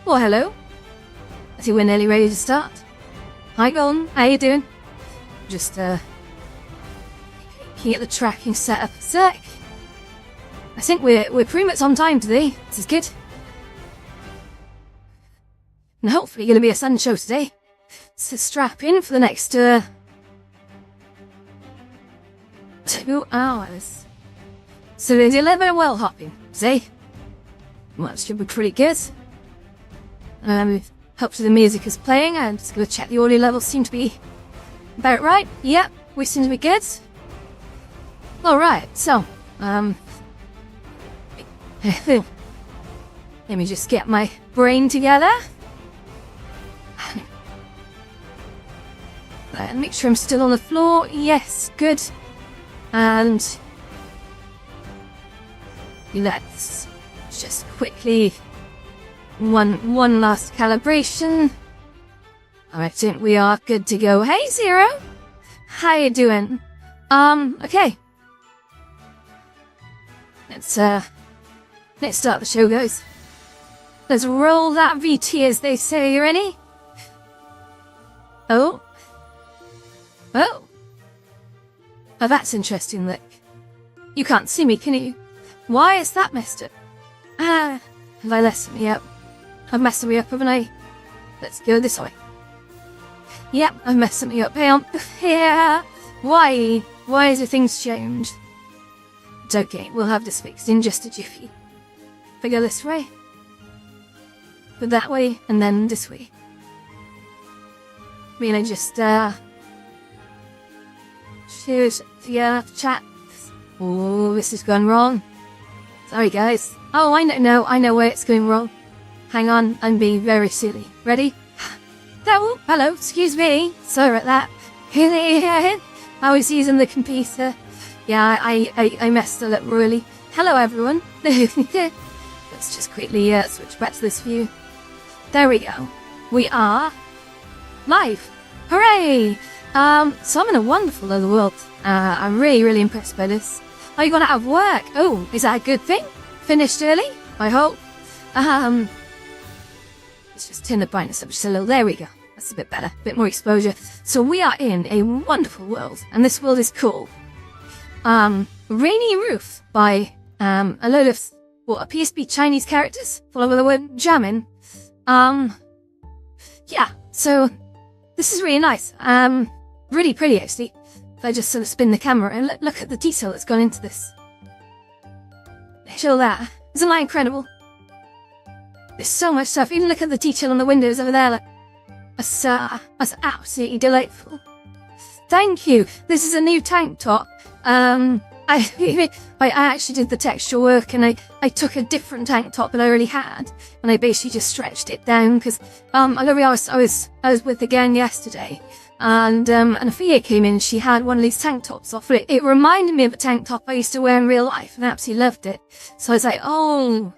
Well, hello. I see we're nearly ready to start. Hi, Golden. How you doing? Just, looking at the tracking setup a sec. I think we're pretty much on time today. This is good. And hopefully gonna be a sun show today. So strap in for the next, 2 hours. So there's 11 well hopping, see? Well, that should be pretty good. Hopefully the music is playing. I'm just gonna check the audio levels seem to be about right. Yep, we seem to be good. Alright, so, let me just get my brain together. And make sure I'm still on the floor. Yes, good. And let's just quickly one last calibration. I think we are good to go. Hey, Zero! How you doing? Okay. Let's start the show, guys. Let's roll that VT, as they say. You ready? Oh. Oh, that's interesting, look. You can't see me, can you? Why is that messed up? Have I messed me up? I've messed me up, haven't I? Let's go this way. Yep, I've messed me up. Yeah. Why? Why has the things changed? It's okay, we'll have this fixed in just a jiffy. If I go this way, go that way, and then this way. Really just, choose the chat. Oh, this has gone wrong. Sorry, guys. Oh, I know where it's going wrong. Hang on, I'm being very silly. Ready? Oh, hello, excuse me. Sorry about that. I was using the computer. Yeah, I messed it up really. Hello, everyone. Let's just quickly switch back to this view. There we go. We are live. Hooray! So I'm in a wonderful other world. I'm really impressed by this. Are you gonna have work? Oh, is that a good thing? Finished early? I hope. Let's just turn the brightness up just a little. There we go. That's a bit better. A bit more exposure. So we are in a wonderful world, and this world is called Rainy Roof by a load of what appears to be Chinese characters, followed by the word jamming. Yeah. So this is really nice. Really pretty actually. If I just sort of spin the camera and look at the detail that's gone into this. Show that. Isn't that incredible? There's so much stuff. Even look at the detail on the windows over there. Look. That's absolutely delightful. Thank you. This is a new tank top. I actually did the texture work, and I took a different tank top that I already had, and I basically just stretched it down because Olivia I was with again yesterday, and Afia came in. She had one of these tank tops off. It reminded me of a tank top I used to wear in real life, and I absolutely loved it. So I was like, oh,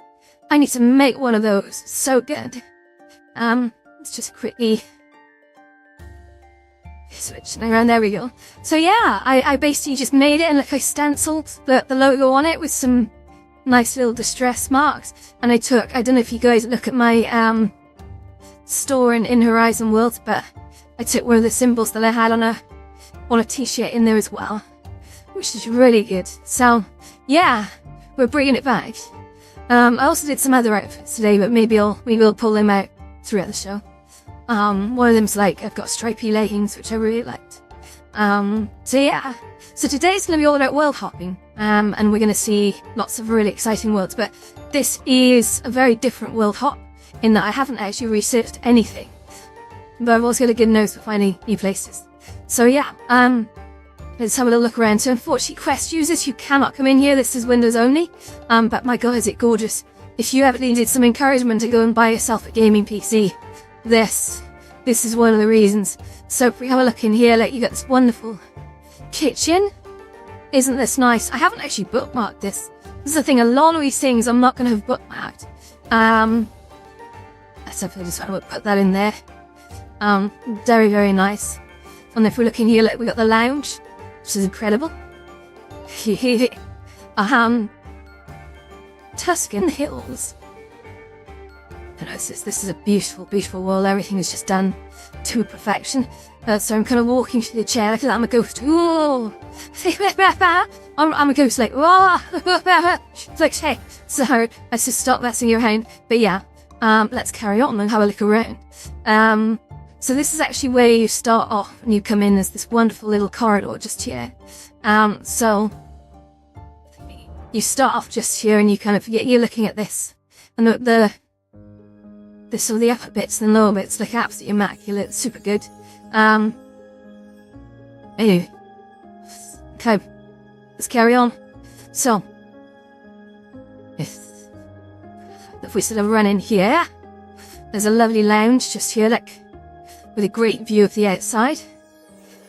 I need to make one of those. So good. Let's just quickly switching around. There we go. So yeah, I basically just made it, and like I stenciled the logo on it with some nice little distress marks. And I don't know if you guys look at my store in Horizon Worlds, but I took one of the symbols that I had on a t-shirt in there as well, which is really good. So yeah, we're bringing it back. I also did some other outfits today, but maybe we will pull them out throughout the show. One of them's like, I've got stripy leggings, which I really liked. So yeah. So today's going to be all about world hopping, and we're going to see lots of really exciting worlds, but this is a very different world hop in that I haven't actually researched anything, but I've also got a good nose for finding new places. So yeah, let's have a little look around. So unfortunately, Quest users, you cannot come in here. This is Windows only, but my god, is it gorgeous. If you ever needed some encouragement to go and buy yourself a gaming PC, this is one of the reasons. So if we have a look in here, like, you got this wonderful kitchen. Isn't this nice? I haven't actually bookmarked this. This is the thing, a lot of these things I'm not going to have bookmarked. Let's have to just put that in there. Very, very nice. And if we look in here, like, we got the lounge, which is incredible. Tuscan Hills. This is a beautiful, beautiful world. Everything is just done to perfection. So I'm kind of walking through the chair. Look at that, I'm a ghost. Ooh. I'm a ghost, like, it's like, hey, so let's just stop messing around. But yeah, let's carry on and have a look around. So this is actually where you start off, and you come in as this wonderful little corridor just here. So you start off just here, and you kind of, you're looking at this, and the upper bits and the lower bits look absolutely immaculate, super good. Anyway, okay, let's carry on. So, if we sort of run in here, there's a lovely lounge just here, like, with a great view of the outside.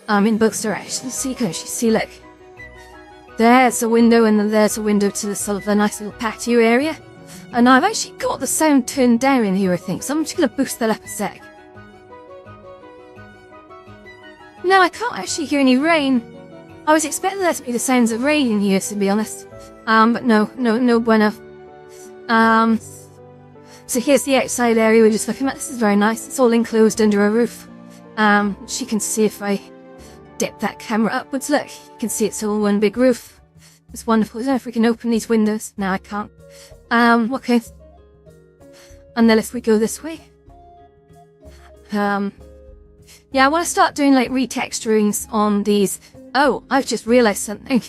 In both directions, so you can actually see, like, there's a window, and then there's a window to the sort of a nice little patio area. And I've actually got the sound turned down in here, I think, so I'm just going to boost that up a sec. No, I can't actually hear any rain. I was expecting there to be the sounds of rain in here, to be honest. But no bueno. So here's the outside area we're just looking at. This is very nice. It's all enclosed under a roof. As you can see, if I dip that camera upwards, look, you can see it's all one big roof. It's wonderful. I don't know if we can open these windows. No, I can't. Okay. And then if we go this way. Yeah, I want to start doing, like, retexturings on these. Oh, I've just realised something.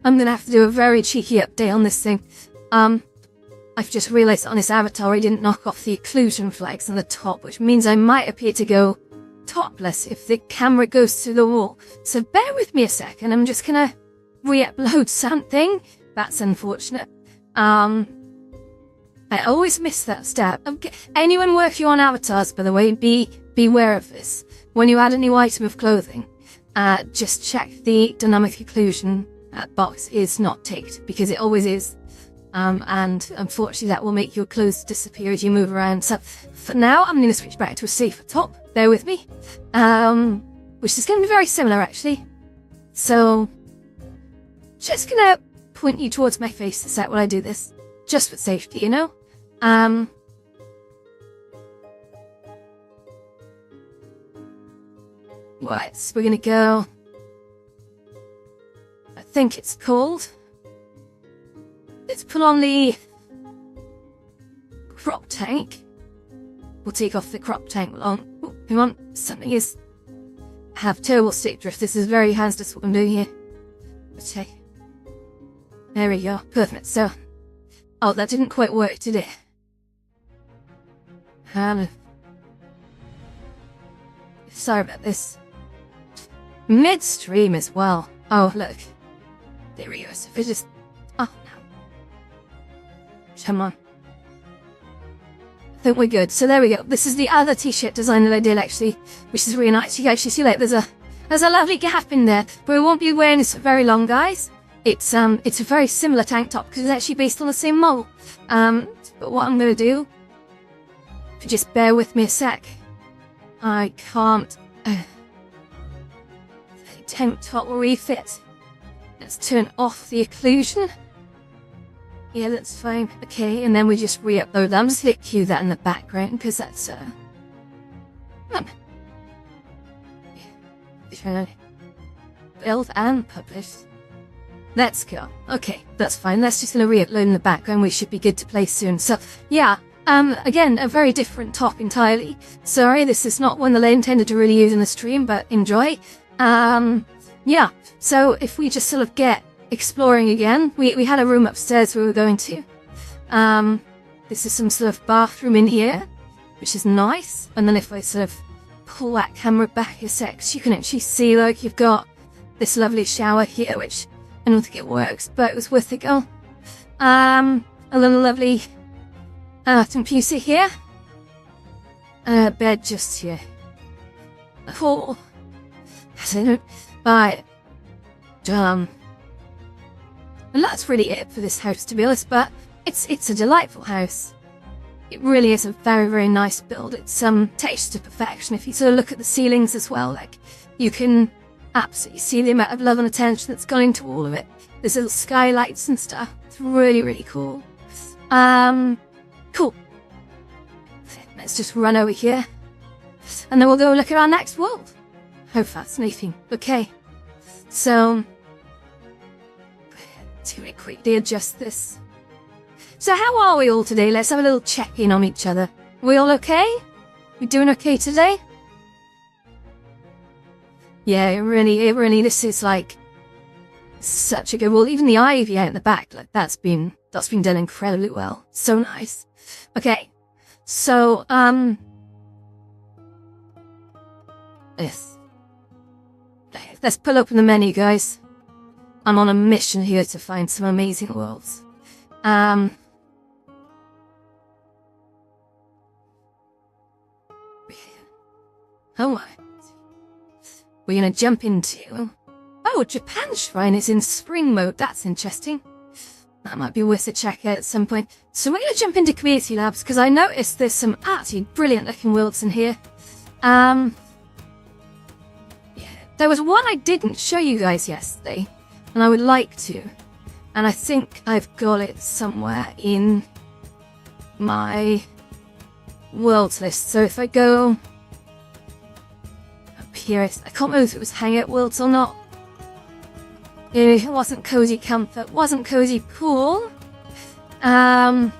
I'm going to have to do a very cheeky update on this thing. I've just realised on this avatar I didn't knock off the occlusion flags on the top, which means I might appear to go topless if the camera goes through the wall. So bear with me a second, I'm just going to re-upload something. That's unfortunate. I always miss that step. Anyone working on avatars, by the way, beware of this. When you add a new item of clothing, just check the dynamic occlusion box is not ticked, because it always is. And unfortunately that will make your clothes disappear as you move around. So for now, I'm going to switch back to a safer top. Bear with me. Which is going to be very similar, actually. So, just going to point you towards my face a sec while I do this. Just for safety, you know? Right, so we're going to go... I think it's called... Let's put on the crop tank. We'll take off the crop tank along. Oh, hang on, something is... I have terrible stick drift. This is very hazardous what I'm doing here. Okay. There we go. Perfect. So... Oh, that didn't quite work, did it? Sorry about this. Midstream as well. Oh, look. There we go. So if we just... Oh, no. Come on. I think we're good. So there we go. This is the other t-shirt design that I did, actually, which is really nice. You can actually see, like, there's a lovely gap in there, but we won't be wearing this for very long, guys. It's a very similar tank top because it's actually based on the same mold. But what I'm gonna do, if you just bear with me a sec, I can't. The tank top will refit. Let's turn off the occlusion. Yeah, that's fine. Okay, and then we just re-upload that. I'm just gonna cue that in the background because that's built and published. Let's go. Okay, that's fine. Let's just gonna re-upload in the background. We should be good to play soon. So yeah, again, a very different top entirely. Sorry, this is not one that I intended to really use in the stream, but enjoy. Yeah. So if we just sort of get exploring again, we had a room upstairs we were going to. This is some sort of bathroom in here, which is nice. And then if I sort of pull that camera back a sec, you can actually see, like, you've got this lovely shower here, which I don't think it works, but it was worth a go. A little lovely computer here. Bed just here. Oh, right. And that's really it for this house, to be honest, but it's a delightful house. It really is a very, very nice build. It's touched to perfection. If you sort of look at the ceilings as well, like, you can absolutely see the amount of love and attention that's gone into all of it. There's little skylights and stuff. It's really, really cool. Cool. Let's just run over here. And then we'll go look at our next world. How fascinating. Okay. So, to quickly adjust this. So how are we all today? Let's have a little check-in on each other. We all okay? We doing okay today? Yeah, it really, this is like such a good, well, even the ivy out in the back, like that's been done incredibly well. So nice. Okay. So, let's pull open the menu, guys. I'm on a mission here to find some amazing worlds. Oh my. We're gonna jump into... Oh, Japan Shrine is in spring mode. That's interesting. That might be worth a check out at some point. So we're gonna jump into Community Labs because I noticed there's some absolutely brilliant looking worlds in here. Yeah, there was one I didn't show you guys yesterday, and I would like to. And I think I've got it somewhere in my worlds list. So if I go up here, I can't remember if it was Hangout Worlds or not. It wasn't Cozy Comfort, wasn't Cozy Pool. I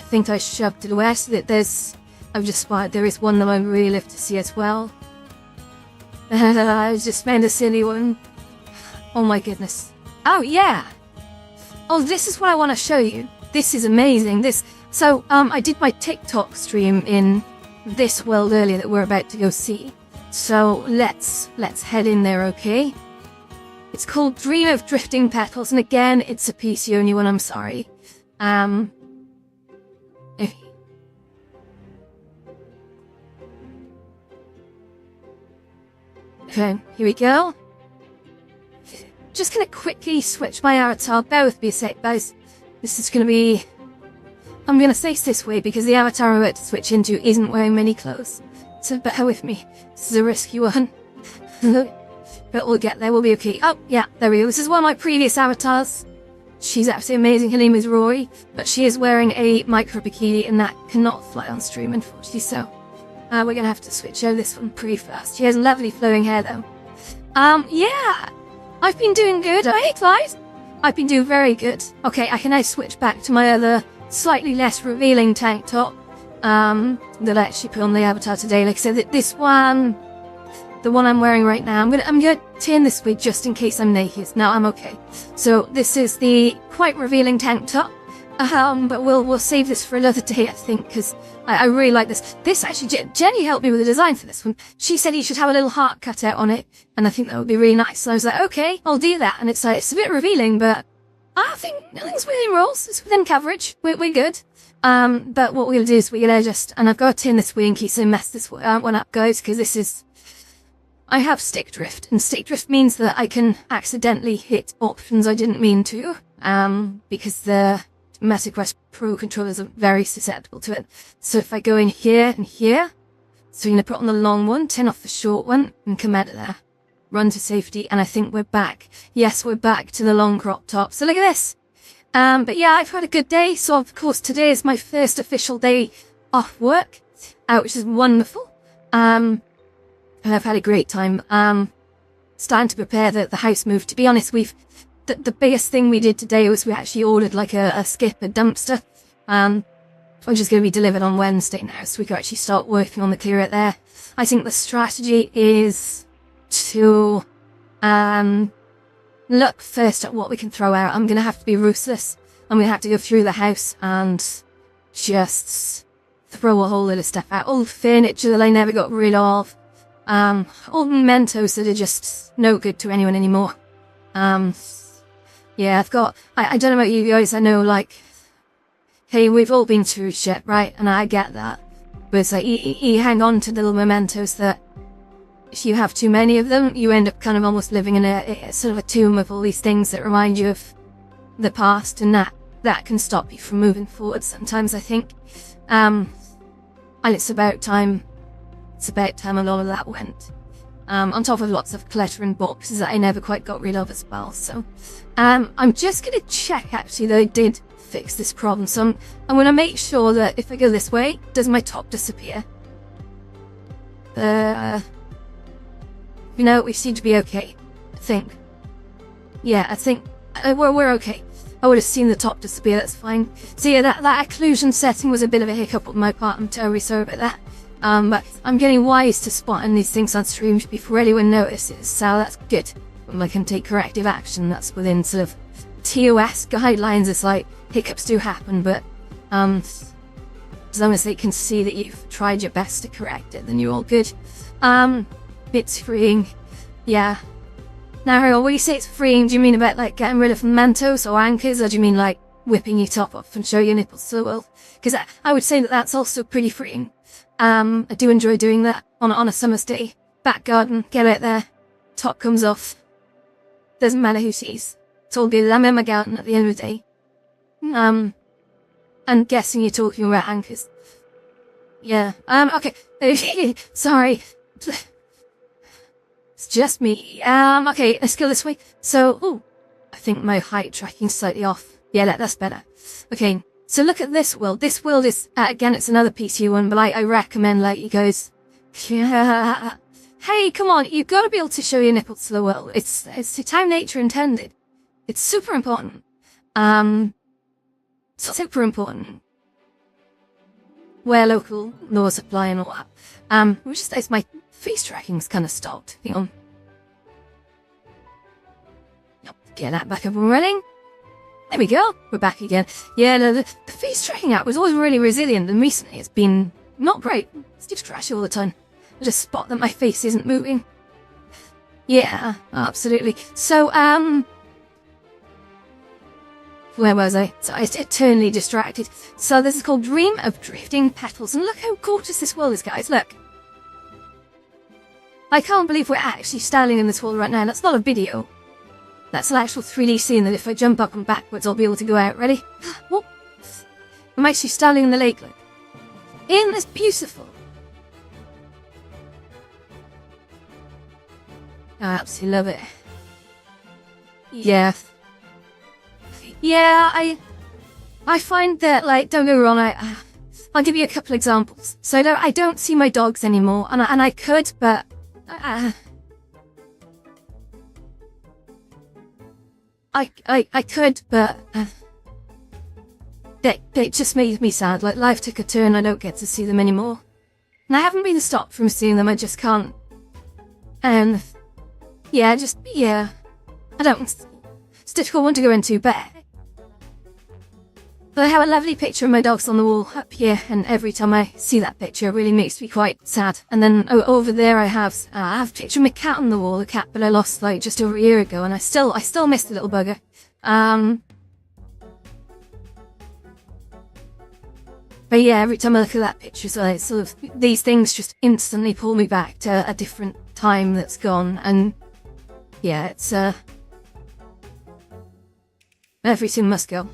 think I shoved it away. So that I've just spotted there is one that I really love to see as well. I just found a silly one. Oh my goodness. Oh yeah. Oh, this is what I want to show you. This is amazing. So I did my TikTok stream in this world earlier that we're about to go see. So let's head in there, okay? It's called Dream of Drifting Petals, and again, it's a PC only one. I'm sorry. Okay, here we go. Just gonna quickly switch my avatar. Bear with me a sec, guys. This is gonna be... I'm gonna say it this way because the avatar I'm about to switch into isn't wearing many clothes. So bear with me. This is a risky one. But we'll get there, we'll be okay. Oh, yeah, there we go. This is one of my previous avatars. She's absolutely amazing. Her name is Rory, but she is wearing a micro bikini and that cannot fly on stream, unfortunately, so... we're gonna have to switch over this one pretty fast. She has lovely flowing hair, though. Yeah! I've been doing good. Hey, Clyde! I've been doing very good. Okay, I can now switch back to my other, slightly less revealing tank top. That I actually put on the avatar today. Like I said, this one... The one I'm wearing right now, I'm gonna turn this way just in case I'm naked. No, I'm okay. So, this is the quite revealing tank top. But we'll save this for another day, I think, because I really like this. This actually, Jenny helped me with the design for this one. She said you should have a little heart cut out on it, and I think that would be really nice. So I was like, okay, I'll do that. And it's a bit revealing, but I think nothing's within rules. It's within coverage. We're good. But what we'll do is we're gonna and I've got to turn this way in case I mess this one up, guys, because I have stick drift, and stick drift means that I can accidentally hit options I didn't mean to, because the Magic Quest Pro controllers are very susceptible to it. So if I go in here and here, so you're gonna put on the long one, turn off the short one, and come out of there. Run to safety, and I think we're back. Yes, we're back to the long crop top. So look at this. But yeah, I've had a good day. So of course today is my first official day off work, which is wonderful. And I've had a great time. Starting to prepare the house move. To be honest, the biggest thing we did today was we actually ordered like a skip, a dumpster, which is going to be delivered on Wednesday now, so we can actually start working on the clear out there. I think the strategy is to look first at what we can throw out. I'm going to have to be ruthless. I'm going to have to go through the house and just throw a whole lot of stuff out. Old furniture that I never got rid of. Old mementos that are just no good to anyone anymore. Yeah, I don't know about you guys, I know, like, hey, we've all been through shit, right? And I get that. But it's like, you hang on to little mementos that, if you have too many of them, you end up kind of almost living in a sort of a tomb of all these things that remind you of the past, and that can stop you from moving forward sometimes, I think. And it's about time a lot of that went. On top of lots of clutter and boxes that I never quite got rid of as well. So, I'm just gonna check actually that I did fix this problem. So I'm gonna make sure that if I go this way, does my top disappear? You know, we seem to be okay, I think. Yeah, I think we're okay. I would have seen the top disappear, that's fine. So yeah, that occlusion setting was a bit of a hiccup on my part. I'm terribly sorry about that. But I'm getting wise to spotting these things on stream before anyone notices, so that's good. I can take corrective action. That's within sort of TOS guidelines. It's like, hiccups do happen, but as long as they can see that you've tried your best to correct it, then you're all good. It's freeing. Yeah. Now, Harold, when you say it's freeing, do you mean about like getting rid of mementos or anchors, or do you mean like whipping your top off and show your nipples to the world? Because I would say that that's also pretty freeing. I do enjoy doing that on a summer's day. Back garden, get out there, top comes off. Doesn't matter who sees. It's all good. I'm in my garden at the end of the day. I'm guessing you're talking about anchors. Yeah. Okay. Sorry. It's just me. Okay, let's go this way. So, ooh, I think my height tracking's slightly off. Yeah, that's better. Okay. So look at this world. This world is, again, it's another PC one, but I recommend, like, you guys, yeah. Hey, come on, you've got to be able to show your nipples to the world. It's the time nature intended. It's super important. Super important. Where local laws apply and all that. Which is, my face tracking's kind of stopped. Hang on. Get that back up and running. There we go. We're back again. Yeah, the face tracking app was always really resilient, and recently it's been not great. It's just crashy all the time. I just spot that my face isn't moving. Yeah, absolutely. So, where was I? So I was eternally distracted. So this is called Dream of Drifting Petals, and look how gorgeous this world is, guys. Look. I can't believe we're actually standing in this world right now. That's not a video. That's an actual 3D scene that if I jump up and backwards, I'll be able to go out. Ready? Whoop. I'm actually standing in the lake, look. Isn't this beautiful? I absolutely love it. Yeah. Yeah, I find that, like, don't get me wrong, I'll give you a couple examples. So I don't see my dogs anymore, and I could, but I could, but it just made me sad. Like, life took a turn, I don't get to see them anymore. And I haven't been stopped from seeing them, I just can't. And yeah, I don't. It's a difficult one to go into, but But I have a lovely picture of my dogs on the wall up here, and every time I see that picture, it really makes me quite sad. And then over there, I have a picture of my cat on the wall, a cat that I lost like just over a year ago, and I still miss the little bugger. But yeah, every time I look at that picture, so it's sort of these things just instantly pull me back to a different time that's gone, and yeah, it's everything must go.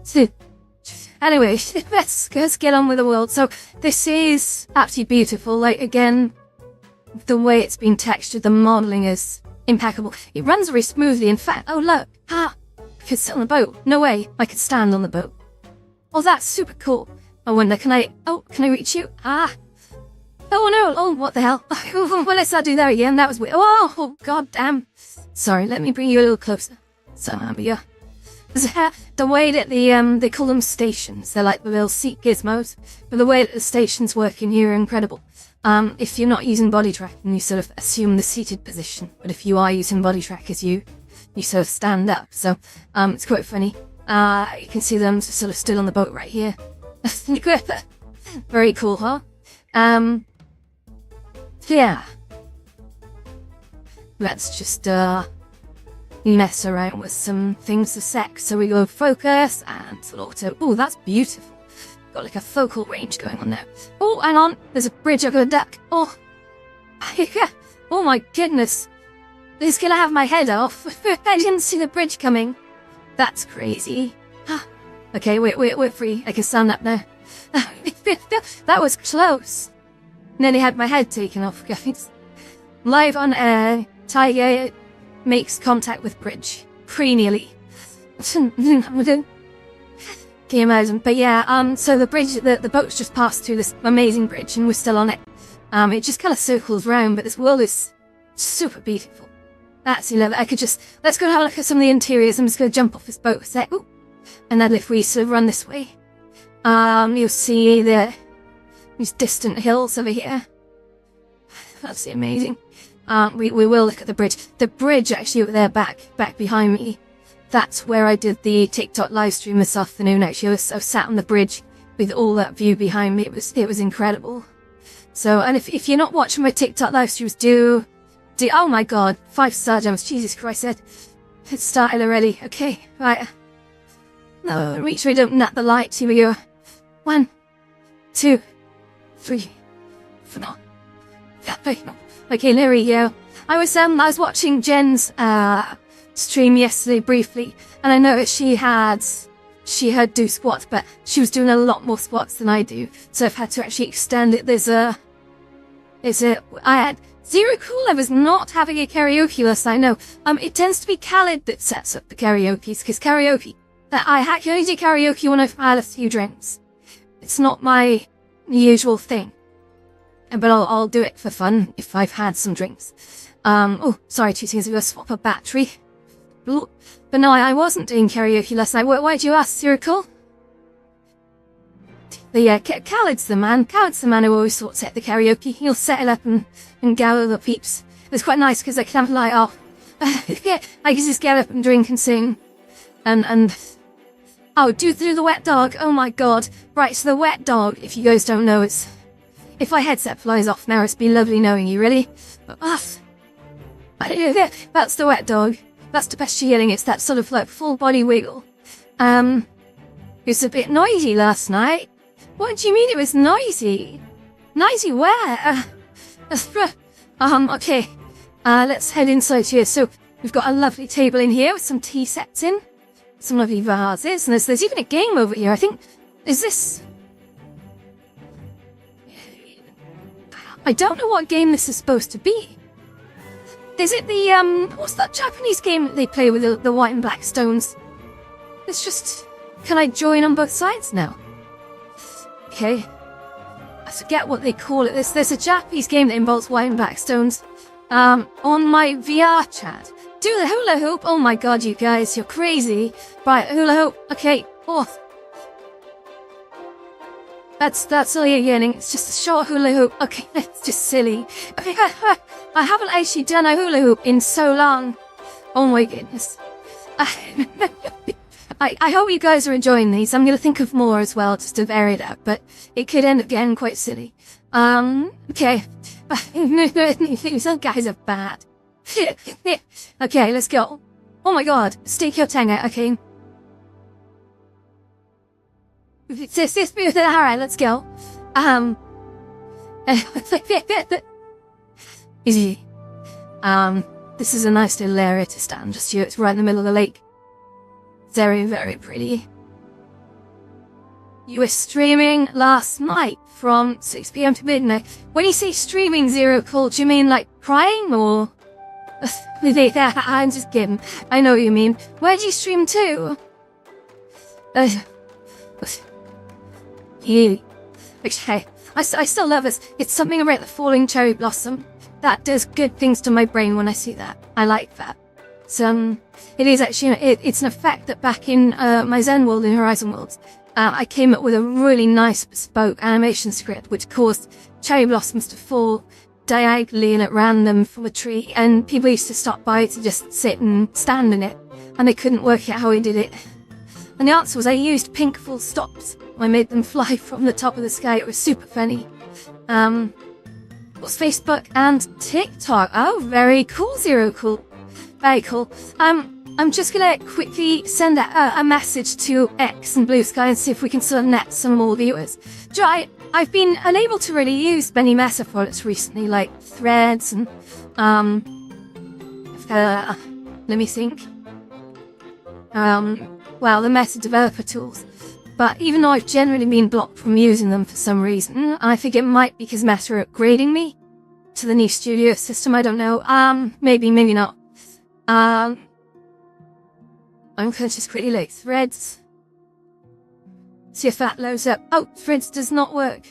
So anyway, let's get on with the world. So this is absolutely beautiful. Like, again, the way it's been textured, the modeling is impeccable. It runs very smoothly. In fact, oh look, I could sit on the boat. No way, I could stand on the boat. Oh, that's super cool. I wonder, can I reach you? Oh no, oh, what the hell? Well, let's not do that again. That was weird. Oh, god damn. Sorry, let me bring you a little closer. So, yeah. The way that they call them stations, they're like the little seat gizmos, but the way that the stations work in here are incredible. If you're not using body tracking, you sort of assume the seated position, but if you are using body trackers, you sort of stand up, so it's quite funny. You can see them sort of still on the boat right here. Very cool, huh? Yeah. Let's just mess around with some things a sec. So we go focus and auto. Oh, that's beautiful. Got like a focal range going on there. Oh, hang on. There's a bridge I've got to duck. Oh. Oh my goodness. This is gonna have my head off. I didn't see the bridge coming. That's crazy. Okay, we're free. I can stand up now. That was close. Nearly had my head taken off, guys. Live on air. Tiger makes contact with bridge. Pretty nearly. Can you imagine? But yeah, so the bridge, the boat's just passed through this amazing bridge and we're still on it. It just kind of circles round, but this world is super beautiful. Absolutely love it. I could just, let's go have a look at some of the interiors. I'm just going to jump off this boat a sec. Ooh. And then if we sort of run this way, you'll see these distant hills over here. That's amazing. We will look at the bridge. The bridge actually over there back behind me. That's where I did the TikTok live stream this afternoon. Actually, I was sat on the bridge with all that view behind me. It was incredible. So, and if you're not watching my TikTok live streams, do oh my god, 5-star gems. Jesus Christ, it started already. Okay, right. No, make sure I don't nut the light. Here we go. 1, 2, 3, 4. Okay, there we go. I was watching Jen's stream yesterday briefly, and I noticed she had do squats, but she was doing a lot more squats than I do, so I've had to actually extend it. I had zero cool. I was not having a karaoke last night. No, it tends to be Khaled that sets up the karaoke's, because karaoke, I can only do karaoke when I've had a few drinks. It's not my usual thing. But I'll do it for fun if I've had some drinks. Oh, sorry, 2 seconds ago, swap a battery. But no, I wasn't doing karaoke last night. Why'd you ask, Cyril? But yeah, Khaled's the man. Khaled's the man who always sorts out the karaoke. He'll set it up and gather the peeps. It's quite nice because I can have a light off. Yeah, I can just get up and drink and sing. And oh, do the wet dog. Oh my god. Right, so the wet dog, if you guys don't know, it's... If my headset flies off now, it's been lovely knowing you, really. That's the wet dog. That's the best feeling. It's that sort of like full body wiggle. It was a bit noisy last night. What do you mean it was noisy? Noisy where? Okay. Let's head inside here. So we've got a lovely table in here with some tea sets in. Some lovely vases. And there's even a game over here. I think, is this... I don't know what game this is supposed to be. Is it the, what's that Japanese game that they play with the white and black stones? It's just, can I join on both sides now? Okay. I forget what they call it. There's a Japanese game that involves white and black stones. On my VR chat. Do the hula hoop. Oh my god, you guys, you're crazy. Right, hula hoop. Okay, off. That's all you're yearning. It's just a short hula hoop. Okay, that's just silly. I haven't actually done a hula hoop in so long. Oh my goodness. I hope you guys are enjoying these. I'm gonna think of more as well, just to vary it out, but it could end up getting quite silly. Okay. Some guys are bad. Okay, let's go. Oh my god, stick your tongue out, okay? Alright, let's go. Easy. This is a nice little area to stand just here. It's right in the middle of the lake. Very, very pretty. You were streaming last night from 6 PM to midnight. When you say streaming, Zero Cool, do you mean like crying or? I'm just kidding. I know what you mean. Where'd you stream to? Okay. I still love it. It's something about the falling cherry blossom that does good things to my brain when I see that. I like that. So, it is actually, it's an effect that back in my Zen world, in Horizon Worlds, I came up with a really nice bespoke animation script which caused cherry blossoms to fall diagonally and at random from a tree, and people used to stop by to just sit and stand in it, and they couldn't work out how I did it. And the answer was I used pink full stops. I made them fly from the top of the sky. It was super funny. What's Facebook and TikTok? Oh, very cool, Zero Cool. Very cool. I'm just gonna quickly send a message to X and Blue Sky and see if we can sort of net some more viewers. I've been unable to really use many Meta products recently, like Threads and, let me think. Well, the Meta developer tools. But even though I've generally been blocked from using them for some reason, I think it might be because Meta are upgrading me to the new studio system, I don't know. Maybe not. I'm gonna just quickly look. Threads. See if that loads up. Oh, Threads does not work.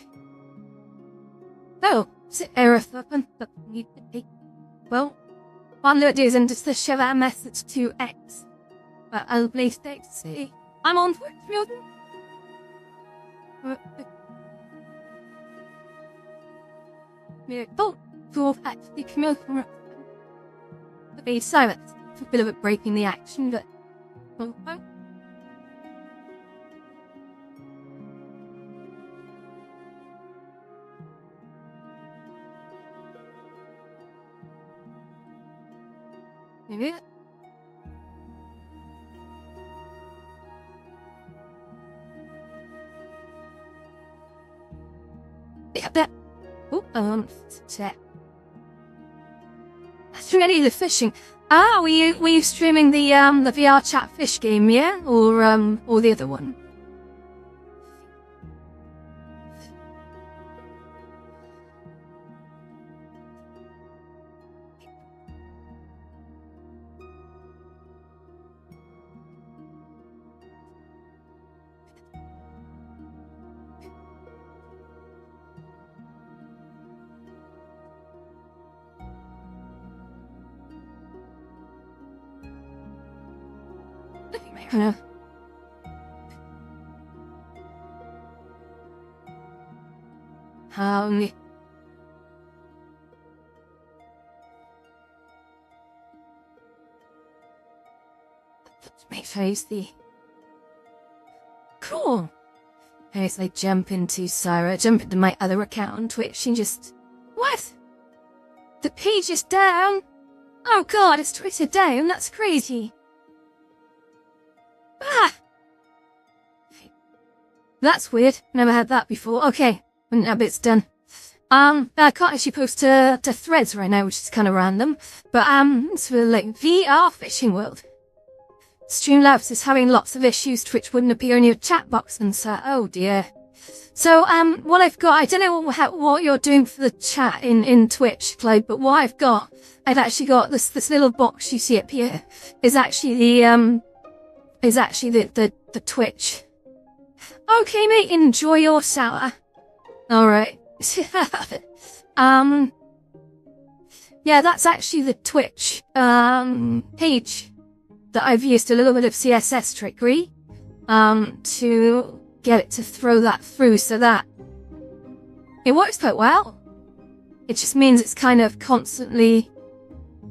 Oh, is it error happen? Well, what I'm gonna do is I'm just to share that message to X. But I'll please to see. I'm on Threads. Don't go actually come out from the base silence. It's a bit of a break in the action, but maybe it. Yeah, that. Oh, chat. That's really the fishing. Ah, were you streaming the VR chat fish game, yeah? Or the other one? Yeah. Make face the cool. As I jump into my other account on Twitch and just what? The page is down. Oh god, it's Twitter down. That's crazy. Ah! That's weird. Never had that before. Okay, that bit's done. I can't actually post to Threads right now, which is kind of random. But it's for like VR Fishing World. Streamlabs is having lots of issues. Twitch wouldn't appear in your chat box and so. Oh dear. So what I've got, I don't know what you're doing for the chat in Twitch, Clyde, but what I've actually got this little box you see up here is actually the the Twitch. Okay, mate, enjoy your sour. Alright. Yeah, that's actually the Twitch, page that I've used a little bit of CSS trickery, to get it to throw that through so that it works quite well. It just means it's kind of constantly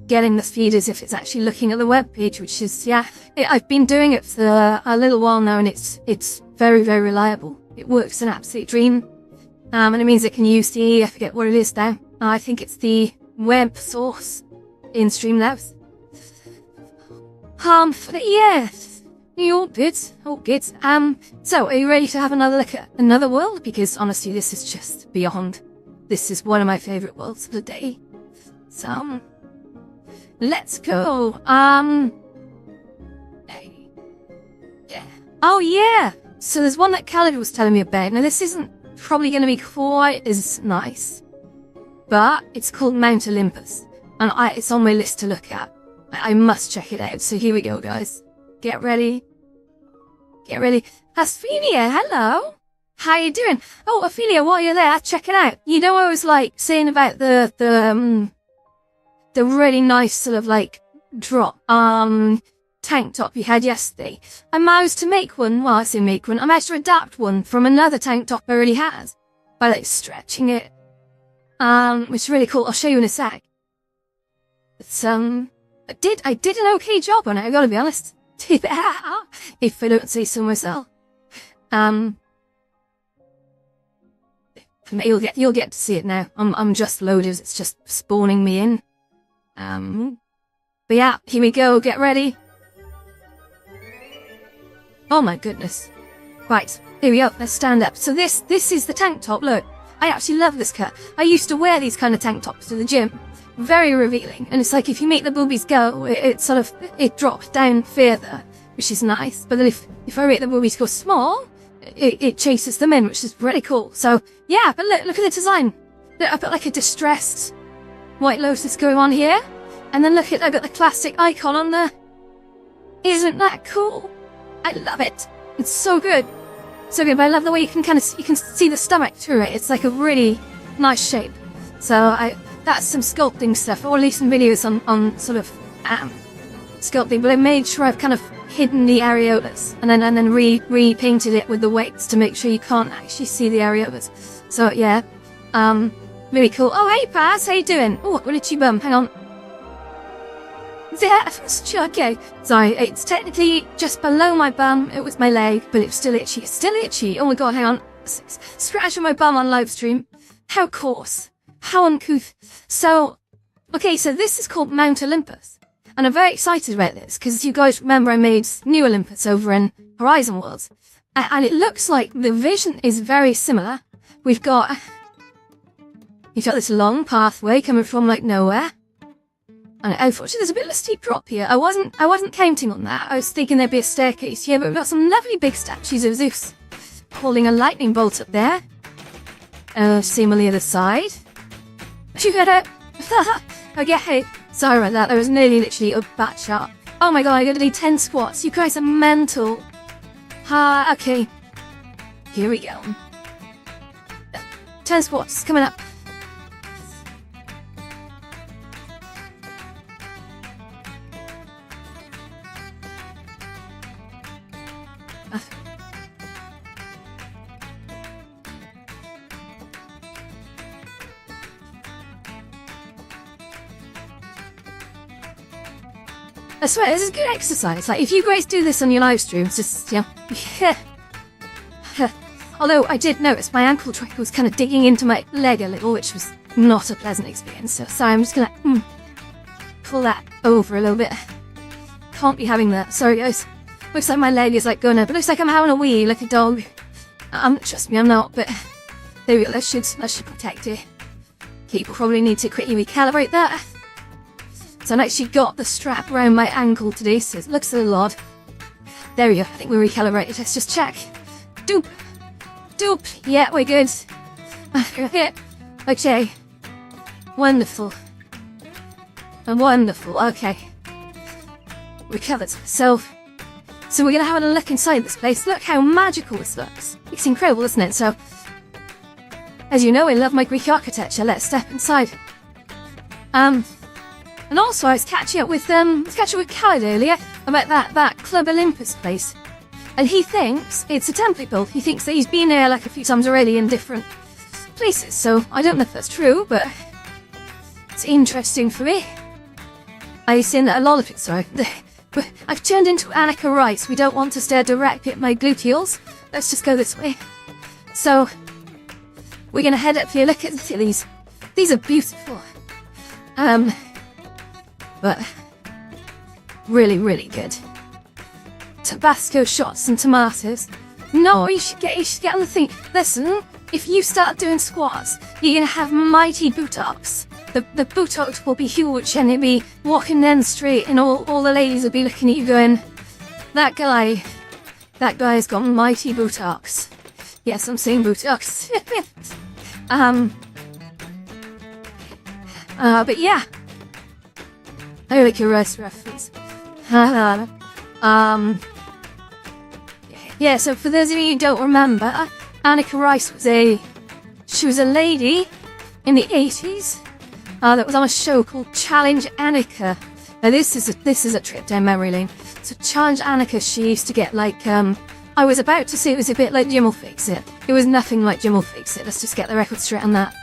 getting the speed as if it's actually looking at the web page, which is, yeah, I've been doing it for a little while now, and it's very, very reliable. It works an absolute dream. And it means it can use I forget what it is now. I think it's the web source in Streamlabs. Yes. All good. All good. So are you ready to have another look at another world? Because honestly, this is just beyond. This is one of my favorite worlds of the day. So, let's go. Yeah. Oh yeah. So there's one that Khaled was telling me about. Now this isn't probably going to be quite as nice, but it's called Mount Olympus, and it's on my list to look at. I must check it out. So here we go, guys. Get ready. Get ready. Asphelia, hello. How you doing? Oh, Ophelia, while you're there, check it out. You know, I was like saying about the really nice sort of like drop tank top you had yesterday. I managed to make one. Well, I say make one. I managed to adapt one from another tank top I already had by like stretching it. Which is really cool. I'll show you in a sec. It's I did an okay job on it. I gotta be honest. If I don't say so myself. You'll get to see it now. I'm just loaded. It's just spawning me in. But yeah, here we go. Get ready. Oh my goodness. Right, here we go. Let's stand up. So this is the tank top. Look, I actually love this cut. I used to wear these kind of tank tops to the gym. Very revealing. And it's like if you make the boobies go, it drops down further, which is nice. But then if I make the boobies go small, it chases them in, which is really cool. So yeah, but look at the design. Look, I've got like a distressed White Lotus going on here, and then look at, I've got the classic icon on there. Isn't that cool? I love it. It's so good. So good, but I love the way you can see the stomach through it. It's like a really nice shape. So that's some sculpting stuff, or at least some videos on sort of sculpting, but I made sure I've kind of hidden the areolas and then repainted it with the weights to make sure you can't actually see the areolas. So yeah, really cool. Oh hey Paz, how you doing? Oh, what did you bum? Hang on. Yeah, okay. Sorry, it's technically just below my bum. It was my leg, but it's still itchy. It's still itchy. Oh my god, hang on. Scratching my bum on live stream. How coarse. How uncouth. So, okay, so this is called Mount Olympus. And I'm very excited about this, because you guys remember I made New Olympus over in Horizon Worlds. And it looks like the vision is very similar. You've got this long pathway coming from like nowhere. And unfortunately there's a bit of a steep drop here. I wasn't counting on that. I was thinking there'd be a staircase here, but we've got some lovely big statues of Zeus holding a lightning bolt up there. Same on the other side. You got it. Okay, sorry about that. There was nearly literally a bat shot. Oh my god, I gotta do 10 squats. You guys are mental. Okay. Here we go. 10 squats coming up. I swear, this is good exercise. Like, if you guys do this on your live streams, just, you know, although I did notice my ankle tracker was kind of digging into my leg a little, which was not a pleasant experience. So sorry, I'm just gonna pull that over a little bit. Can't be having that. Sorry, guys. Looks like my leg is like going up. It looks like I'm having a wee, like a dog. Trust me, I'm not. But there we go. That should protect it. People probably need to quickly recalibrate that. So I actually got the strap around my ankle today, so it looks a little odd. There we go, I think we're recalibrated. Let's just check. Doop. Doop. Yeah, we're good. Okay. Wonderful. Wonderful, okay. Recovered. So we're gonna have a look inside this place. Look how magical this looks. It's incredible, isn't it? So, as you know, I love my Greek architecture. Let's step inside. And also, I was catching up with Khaled earlier about that Club Olympus place. And he thinks it's a template build. He thinks that he's been there like a few times already in different places. So I don't know if that's true, but it's interesting for me. I've seen a lot of it, sorry. I've turned into Annika Rice. We don't want to stare directly at my gluteals. Let's just go this way. So, we're gonna head up here. Look at these. These are beautiful. But really, really good. Tabasco shots and tomatoes. No, you should get on the thing. Listen, if you start doing squats, you're gonna have mighty buttocks. The buttocks will be huge, and you'll be walking down the street, and all the ladies will be looking at you going, that guy's got mighty buttocks. Yes, I'm saying buttocks. But yeah. I like your rice reference. Yeah, so for those of you who don't remember, Annika Rice was a lady in the 80s that was on a show called Challenge Annika. Now this is a trip down memory lane. So Challenge Annika, she used to get like, I was about to say it was a bit like Jim Will Fix It. It was nothing like Jim Will Fix It. Let's just get the record straight on that.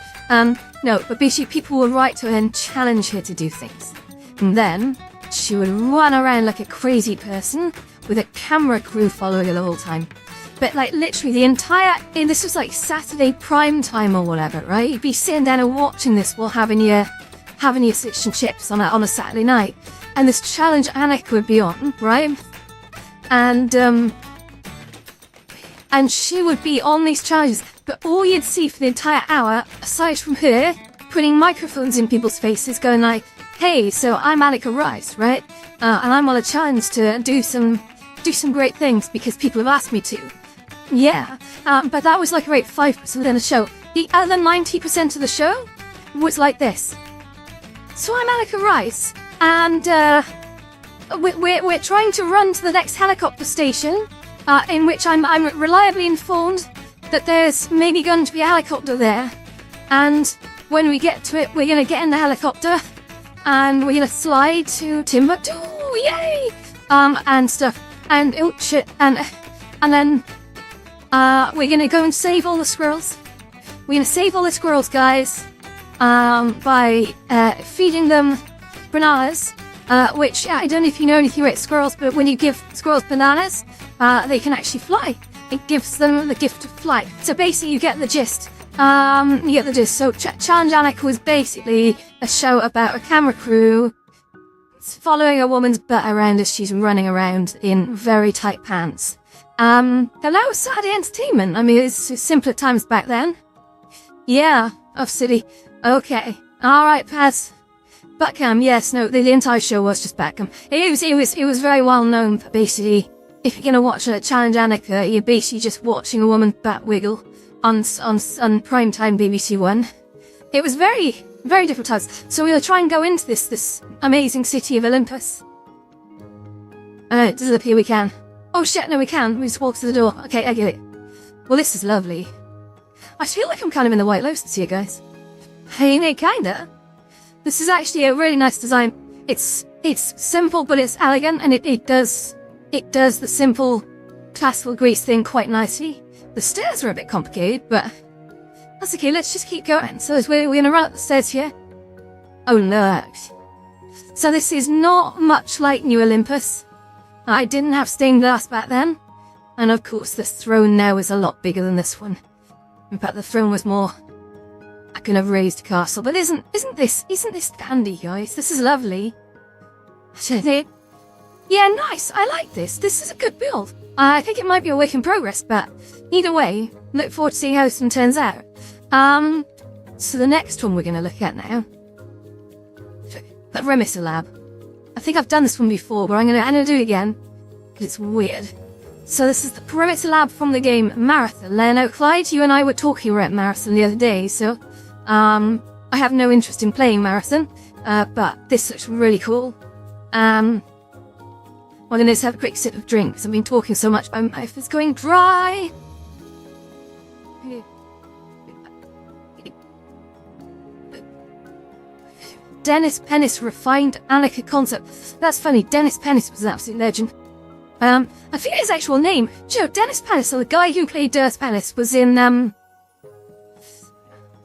No, but basically people would write to her and challenge her to do things. And then she would run around like a crazy person with a camera crew following her the whole time. But like literally the entire, and this was like Saturday prime time or whatever, right? You'd be sitting down and watching this while having your fish and chips on a Saturday night. And this Challenge Annika would be on, right? And she would be on these challenges. But all you'd see for the entire hour, aside from her putting microphones in people's faces, going like, hey, so I'm Annika Rice, right? And I'm on a challenge to do some great things because people have asked me to. Yeah, but that was like about 5% of the show. The other 90% of the show was like this. So I'm Annika Rice, and we're trying to run to the next helicopter station, in which I'm reliably informed that there's maybe going to be a helicopter there. And when we get to it, we're going to get in the helicopter, and we're going to slide to Timbuktu, yay! And stuff. And oh shit, and then we're gonna go and save all the squirrels. We're gonna save all the squirrels, guys, by feeding them bananas. Which I don't know if you know anything about squirrels, but when you give squirrels bananas, they can actually fly. It gives them the gift of flight. So basically, you get the gist. So Challenge Annika was basically a show about a camera crew following a woman's butt around as she's running around in very tight pants. And that was Saturday entertainment. I mean, it's simpler times back then. Yeah, Off City. Okay. Alright, Paz. Buttcam, yes, no, the entire show was just Buttcam. It was very well known for basically, if you're gonna watch a Challenge Annika, you're basically just watching a woman's butt wiggle on primetime BBC One. It was very different times. So we'll try and go into this amazing city of Olympus. Does it appear we can? Oh shit, no we can. We just walk to the door. Okay, I get it. Well, this is lovely. I feel like I'm kind of in the White Lotus here, guys. Hey, kinda. This is actually a really nice design. It's simple, but it's elegant, and it does the simple classical Greece thing quite nicely. The stairs are a bit complicated, but that's okay, let's just keep going. So we're gonna run up the stairs here. Oh look. So this is not much like New Olympus. I didn't have stained glass back then. And of course the throne now is a lot bigger than this one. In fact, the throne was more a kind of raised castle. But isn't this dandy, guys? This is lovely. Yeah, nice. I like this. This is a good build. I think it might be a work in progress, but either way, look forward to seeing how this one turns out. So the next one we're going to look at now, the Perimeter Lab. I think I've done this one before, but I'm gonna do it again because it's weird. So this is the Perimeter Lab from the game Marathon. Now, Clyde, you and I were talking about Marathon the other day, so I have no interest in playing Marathon, but this looks really cool. We're gonna just have a quick sip of drink because I've been talking so much. My mouth is going dry. Dennis Pennis refined Annika concept. That's funny. Dennis Pennis was an absolute legend. I forget his actual name. Dennis Pennis, so the guy who played Dirk Pennis, was in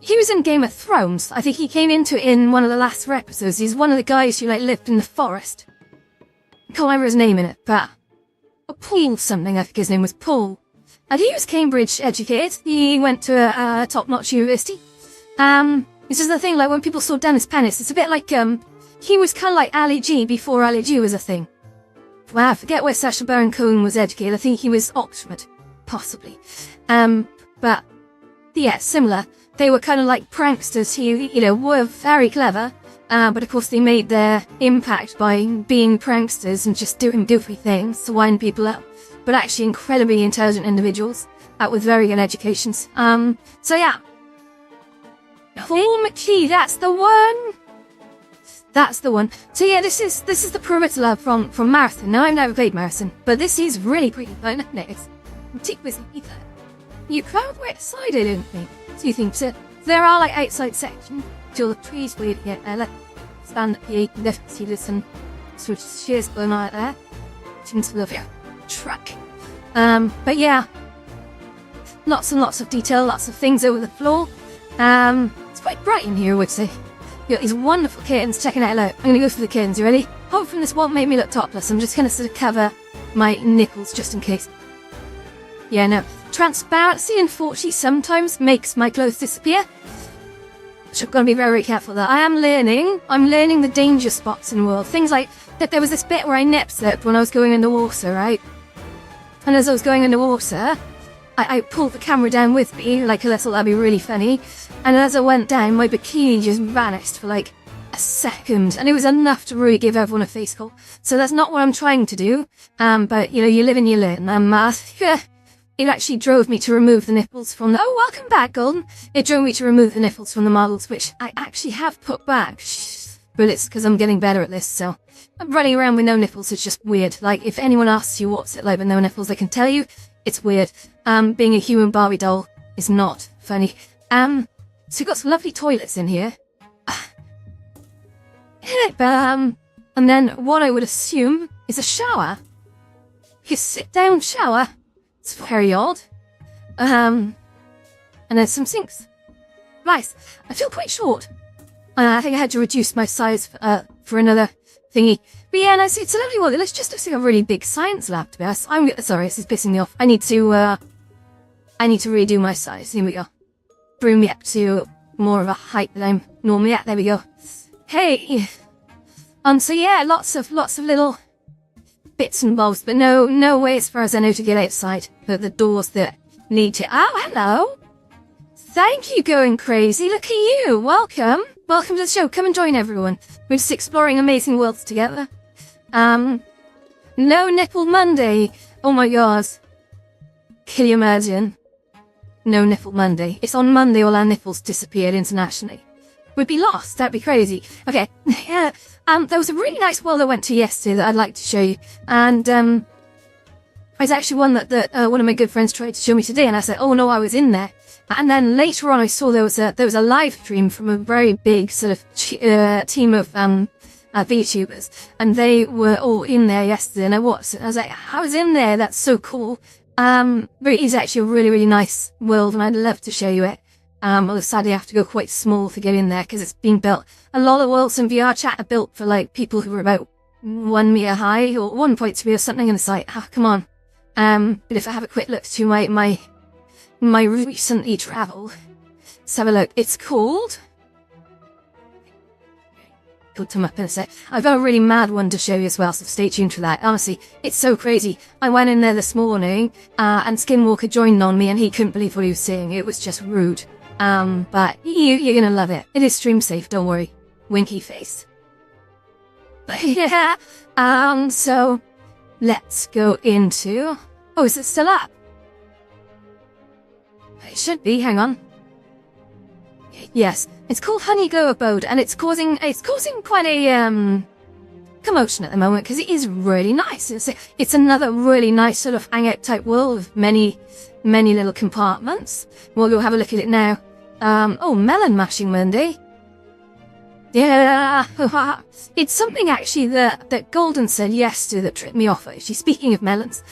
he was in Game of Thrones. I think he came into it in one of the last episodes. He's one of the guys who, like, lived in the forest. I can't remember his name in it, but... Paul something, I think his name was Paul. And he was Cambridge educated. He went to a top-notch university. This is the thing, like, when people saw Dennis Pennis, it's a bit like, he was kind of like Ali G before Ali G was a thing. Well, I forget where Sacha Baron Cohen was educated. I think he was Oxford. Possibly. But, yeah, similar. They were kind of like pranksters who, you know, were very clever. But of course they made their impact by being pranksters and just doing goofy things to wind people up. But actually incredibly intelligent individuals with very good educations. So yeah. Paul McKee, that's the one! That's the one. So yeah, this is the Perimeter Lab from Marathon. Now, I've never played Marathon, but this is really pretty fun. It's ridiculously either. You crowd way outside, I don't think. Do you think so? There are like outside sections. Till the trees where you get let stand up here, you can definitely see there's some sort of shears going on out there. Seems to love your truck. But yeah. Lots and lots of detail, lots of things over the floor. It's quite bright in here, I would say. You got these wonderful curtains, checking it out. I'm gonna go for the curtains, you ready? Hopefully this won't make me look topless. I'm just gonna sort of cover my nipples just in case. Yeah, no. Transparency, unfortunately, sometimes makes my clothes disappear. Which I'm gonna be very, very careful of that. I'm learning the danger spots in the world. Things like that there was this bit where I nip slipped when I was going underwater, right? And as I was going underwater, I pulled the camera down with me, like I thought that'd be really funny. And as I went down, my bikini just vanished for like a second. And it was enough to really give everyone a face call. So that's not what I'm trying to do. But, you know, you live and you learn. It actually drove me to remove the nipples from the... Oh, welcome back, Golden. It drove me to remove the nipples from the models, which I actually have put back. But it's because I'm getting better at this, so... I'm running around with no nipples, it's just weird. Like, if anyone asks you what's it like with no nipples, I can tell you, it's weird. Being a human Barbie doll is not funny. So you've got some lovely toilets in here. And then what I would assume is a shower. You sit down shower. It's very odd. And there's some sinks. Nice. I feel quite short. I think I had to reduce my size for another thingy. But yeah, no, it's a lovely one. Let's just looks like a really big science lab, to be honest. Sorry, this is pissing me off. I need to redo my size. Here we go. Bring me up to more of a height than I'm normally at. There we go. Hey. So yeah, lots of little bits and bobs, but no way as far as I know to get outside. But the doors that lead to... Oh, hello! Thank you, Going Crazy. Look at you. Welcome. Welcome to the show. Come and join everyone. We're just exploring amazing worlds together. No Nipple Monday. Oh my god. Can you imagine? No Nipple Monday. It's on Monday all our nipples disappeared internationally. We'd be lost. That'd be crazy. Okay. Yeah. There was a really nice world I went to yesterday that I'd like to show you. And, it's actually one that one of my good friends tried to show me today, and I said, oh no, I was in there. And then later on I saw there was a live stream from a very big sort of team of VTubers, and they were all in there yesterday, and I watched it, and I was like, I was in there, that's so cool. But it is actually a really, really nice world, and I'd love to show you it. Although sadly I have to go quite small to get in there, because it's being built. A lot of worlds in VR chat are built for like people who are about 1 meter high, or 1.3 or something, and it's like, come on. But if I have a quick look to my recently travel, let's have a look. It's called... Put them up in a sec. I've got a really mad one to show you as well, so stay tuned for that. Honestly, it's so crazy. I went in there this morning, and Skinwalker joined on me, and he couldn't believe what he was seeing. It was just rude. But you're gonna love it. It is stream safe, don't worry. Winky face. But yeah, so let's go into... Oh, is it still up? It should be, hang on. Yes, it's called Honey Glow Abode, and it's causing quite a commotion at the moment, because it is really nice. It's another really nice sort of hangout type world with many little compartments. We'll go have a look at it now. Oh, Melon Mashing Monday. Yeah, it's something actually that Golden said yesterday that tripped me off, actually, speaking of melons.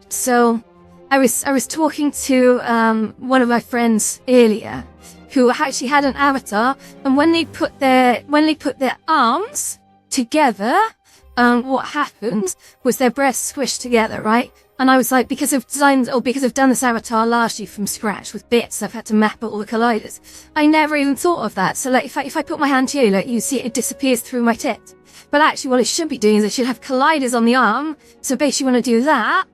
So, I was talking to one of my friends earlier, who actually had an avatar, and when they put their arms together, what happened was their breasts squished together, right? And I was like, because I've done this avatar largely from scratch with bits, I've had to map out all the colliders. I never even thought of that. So like, if I put my hand here, like, you see it disappears through my tit. But actually what it should be doing is it should have colliders on the arm. So basically when I do that,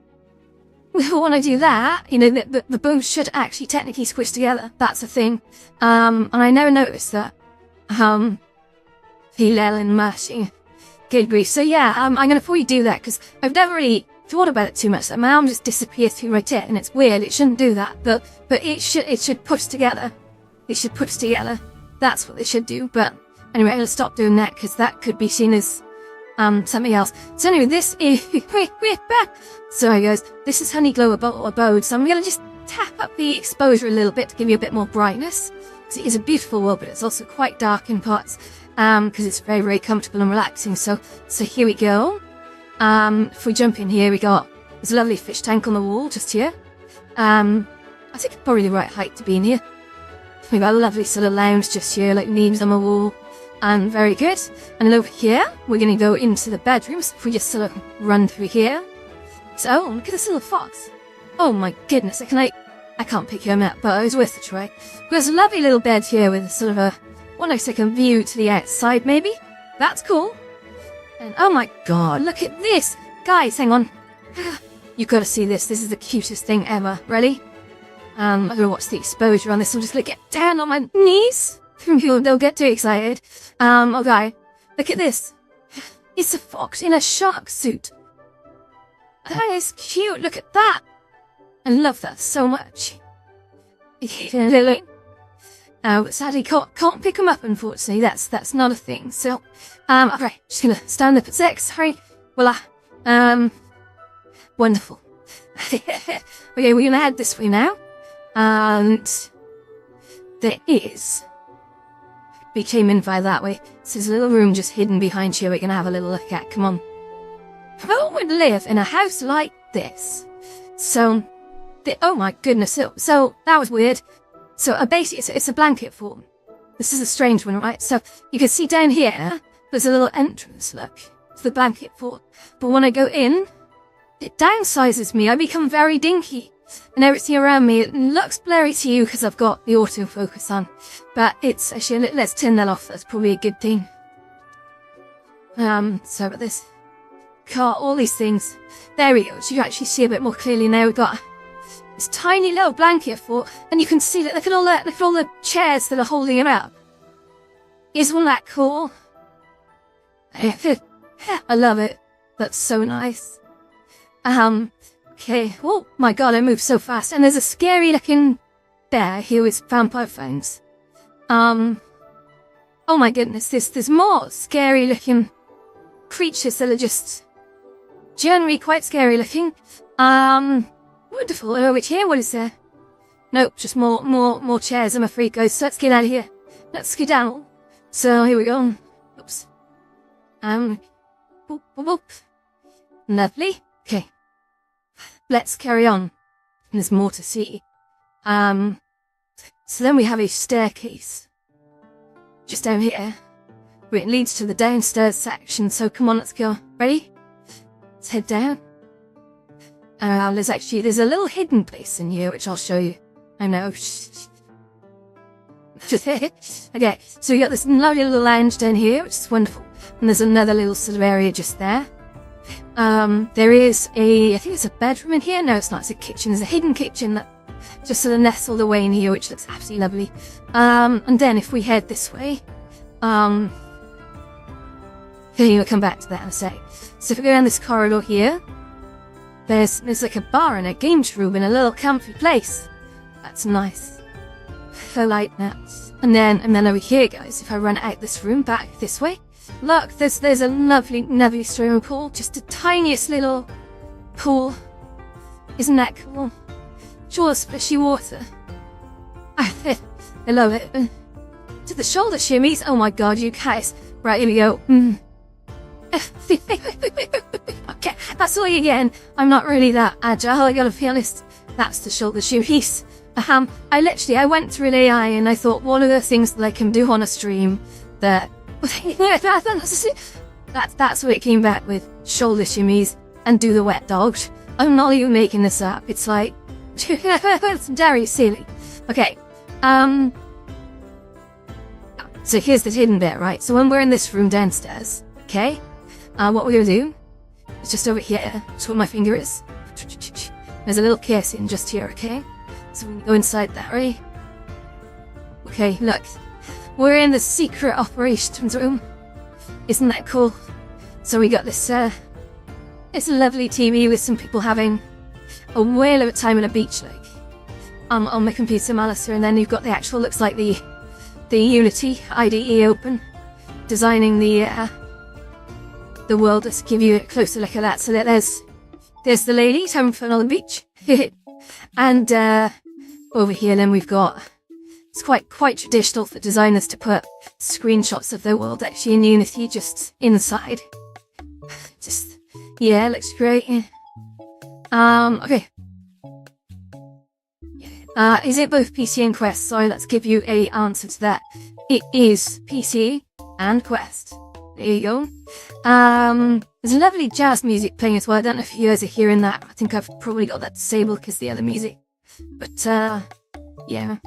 you know, the bones should actually technically squish together. That's a thing. And I never noticed that. Hillel and Mercy. Good grief. So yeah, I'm gonna probably do that, because I've never really thought about it too much. My arm just disappears through my tit, and it's weird. It shouldn't do that, but it should push together. It should push together. That's what it should do. But anyway, I'm gonna stop doing that, because that could be seen as something else. So anyway, this is sorry guys, this is Honeyglow Abode. So I'm gonna just tap up the exposure a little bit to give you a bit more brightness, because it is a beautiful world, but it's also quite dark in parts. Because it's very, very comfortable and relaxing. So here we go. If we jump in here, there's a lovely fish tank on the wall just here. I think it's probably the right height to be in here. We've got a lovely sort of lounge just here, like leaves on the wall. Very good. And then over here, we're going to go into the bedrooms. If we just sort of run through here. So, look at this little fox. Oh my goodness, I can't pick him up, but it was worth a try. There's a lovely little bed here with sort of what looks like a view to the outside, maybe? That's cool. And oh my god, look at this! Guys, hang on. You've got to see this. This is the cutest thing ever. Ready? I'm gonna watch the exposure on this. I'm just gonna get down on my knees. They'll get too excited. Okay. Look at this. It's a fox in a shark suit. That is cute. Look at that. I love that so much. Sadly can't pick them up, unfortunately. That's not a thing. So, alright, just gonna stand up at 6. Hurry. Voila. Wonderful. Okay, we're gonna head this way now. And we came in via that way. So there's a little room just hidden behind here we're gonna have a little look at. Come on. Who would live in a house like this? So, oh my goodness. So that was weird. So basically, it's a blanket fort. This is a strange one, right? So you can see down here, there's a little entrance, look, to the blanket fort. But when I go in, it downsizes me. I become very dinky. And everything around me, it looks blurry to you because I've got the autofocus on. But it's actually, let's turn that off. That's probably a good thing. So about this car, all these things. There we go. So you actually see a bit more clearly now. We've got this tiny little blanket fort, and you can see that. Look at all the chairs that are holding it up. Isn't that cool? I love it. That's so nice. Okay. Oh my god, I move so fast. And there's a scary looking bear here with vampire fangs. Oh my goodness, there's more scary looking creatures that are just generally quite scary looking. Wonderful. Which here? What is there? Nope, just more chairs. I'm afraid, guys. So let's get out of here. Let's skedaddle. So here we go. Oops. Boop, boop, boop. Lovely. Okay. Let's carry on. There's more to see. So then we have a staircase. Just down here. Where it leads to the downstairs section. So come on, let's go. Ready? Let's head down. There's a little hidden place in here, which I'll show you. I know. Okay, so we got this lovely little lounge down here, which is wonderful. And there's another little sort of area just there. There is I think it's a bedroom in here. No, it's not. It's a kitchen. There's a hidden kitchen that just sort of nestled away in here, which looks absolutely lovely. And then if we head this way, we'll come back to that in a sec. So if we go down this corridor here, there's like a bar and a games room in a little comfy place. That's nice. I like that. And then over here, guys, if I run out this room back this way, look, there's a lovely swimming pool, just the tiniest little pool. Isn't that cool? Sure, splashy water. I love it. To the shoulder shimmies. Oh my god, you guys. Right, here we go. Okay, that's all again. I'm not really that agile, I gotta be honest. That's the shoulder shimmies. I went through an AI and I thought one of the things that I can do on a stream that that's what it came back with. Shoulder shimmies and do the wet dogs. I'm not even making this up. It's like it's very silly. Okay. So here's the hidden bit, right? So when we're in this room downstairs, okay? What we're gonna do is just over here. That's where my finger is. There's a little casing just here, okay? So we can go inside that, right? Okay, look. We're in the secret operations room. Isn't that cool? So we got this, it's a lovely TV with some people having a whale of a time on a beach, like, on my computer monitor, and then you've got the actual, looks like the Unity IDE open, designing the world. Let's give you a closer look at that. So there's the ladies having fun on the beach. And over here then we've got, it's quite traditional for designers to put screenshots of their world actually in Unity just inside. Just, yeah, looks great. Okay. Is it both PC and Quest? Sorry, let's give you a answer to that. It is PC and Quest. There you go. There's lovely jazz music playing as well. I don't know if you guys are hearing that. I think I've probably got that disabled because the other music. But, yeah.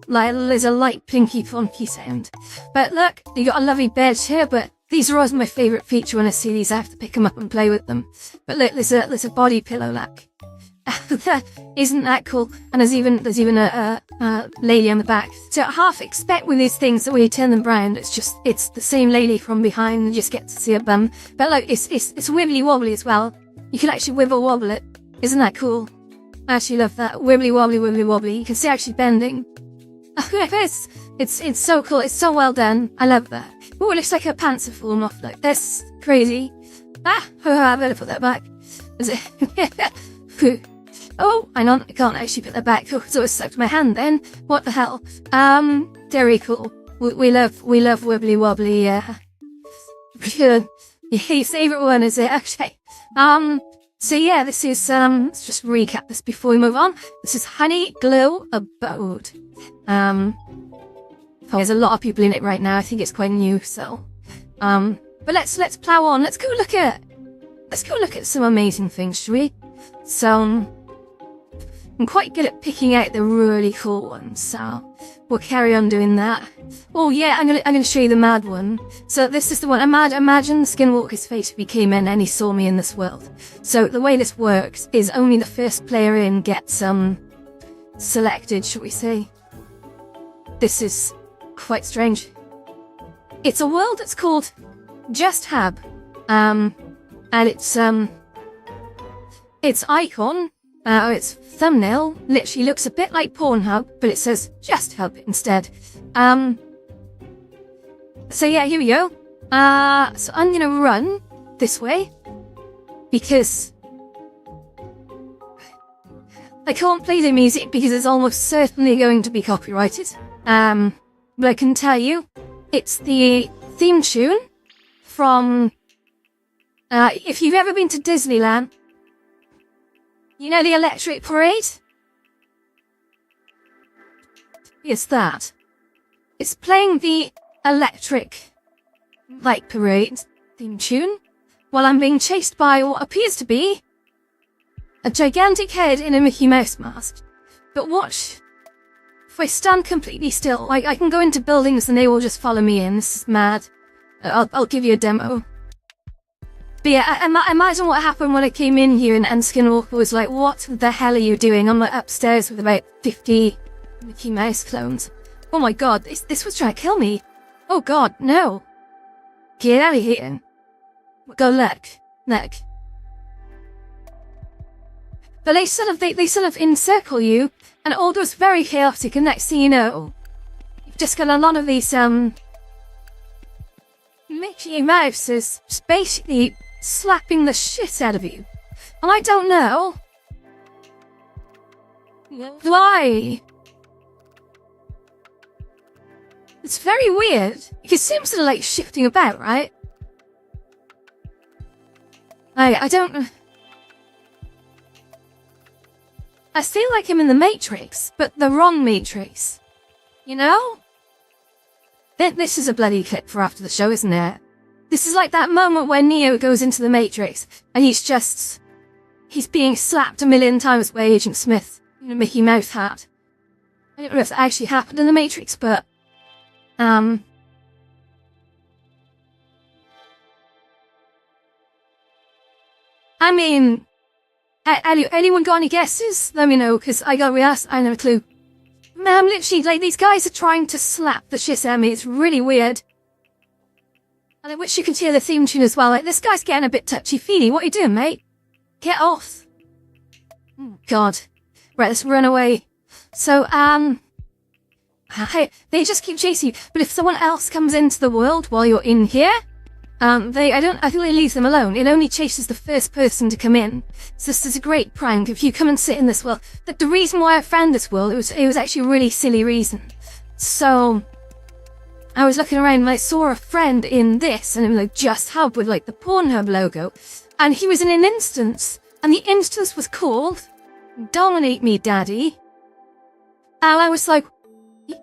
Like, there's a light pinky funky sound. But look, you got a lovely bed here, but these are always my favourite feature when I see these. I have to pick them up and play with them. But look, there's a body pillow, look. Isn't that cool? And there's even a lady on the back. So I half expect with these things that when you turn them round, it's the same lady from behind, and you just get to see her bum. But look, it's wibbly wobbly as well. You can actually wibble wobble it. Isn't that cool? I actually love that. Wibbly wobbly. You can see actually bending. It's so cool. It's so well done. I love that. Oh, it looks like her pants have fallen off. Look, that's crazy. I better put that back. Is it? Oh, hang on, I can't actually put that back. Oh, so it sucked my hand then. What the hell? Very cool. We love wibbly wobbly, yeah. Your favourite one, is it? Okay. So yeah, this is, let's just recap this before we move on. This is Honey Glow Abode. There's a lot of people in it right now. I think it's quite new, so. But let's plow on. Let's go look at some amazing things, shall we? So, I'm quite good at picking out the really cool ones, so we'll carry on doing that. Oh yeah, I'm gonna show you the mad one. So this is the one. Imagine Skinwalker's face if he came in and he saw me in this world. So the way this works is only the first player in gets selected, shall we say. This is quite strange. It's a world that's called Just Hab, and its icon. Its thumbnail literally looks a bit like Pornhub, but it says Just Hub instead. So yeah, here we go. So I'm gonna run this way because I can't play the music because it's almost certainly going to be copyrighted. But I can tell you, it's the theme tune from, if you've ever been to Disneyland, you know the Electric Parade? It's that. It's playing the Electric Light Parade theme tune while I'm being chased by what appears to be a gigantic head in a Mickey Mouse mask. But watch. If I stand completely still, I can go into buildings and they will just follow me in. This is mad. I'll give you a demo. But yeah, imagine what happened when I came in here and Skinwalker was like, what the hell are you doing? I'm like upstairs with about 50 Mickey Mouse clones. Oh my god, this was trying to kill me. Oh god, no. Get out of here. Go look. But they sort of encircle you, and all goes very chaotic, and next thing you know, you've just got a lot of these, Mickey Mouses just basically slapping the shit out of you. And I don't know why. It's very weird. It seems to be like shifting about, right? I I feel like I'm in the Matrix, but the wrong Matrix. You know? This is a bloody clip for after the show, isn't it? This is like that moment when Neo goes into the Matrix, and he's being slapped a million times by Agent Smith in a Mickey Mouse hat. I don't know if that actually happened in the Matrix, but, I mean, anyone got any guesses? Let me know, because I got I have a clue. Man, literally, like, these guys are trying to slap the shit out of me. It's really weird. And I wish you could hear the theme tune as well. Like, this guy's getting a bit touchy-feely. What are you doing, mate? Get off. Oh, God. Right, let's run away. So, they just keep chasing you. But if someone else comes into the world while you're in here, I think they leave them alone. It only chases the first person to come in. So this is a great prank. If you come and sit in this world, the reason why I found this world, it was actually a really silly reason. So, I was looking around and I saw a friend in this, and it was like Just Hub with like the Pornhub logo. And he was in an instance, and the instance was called Dominate Me, Daddy. And I was like,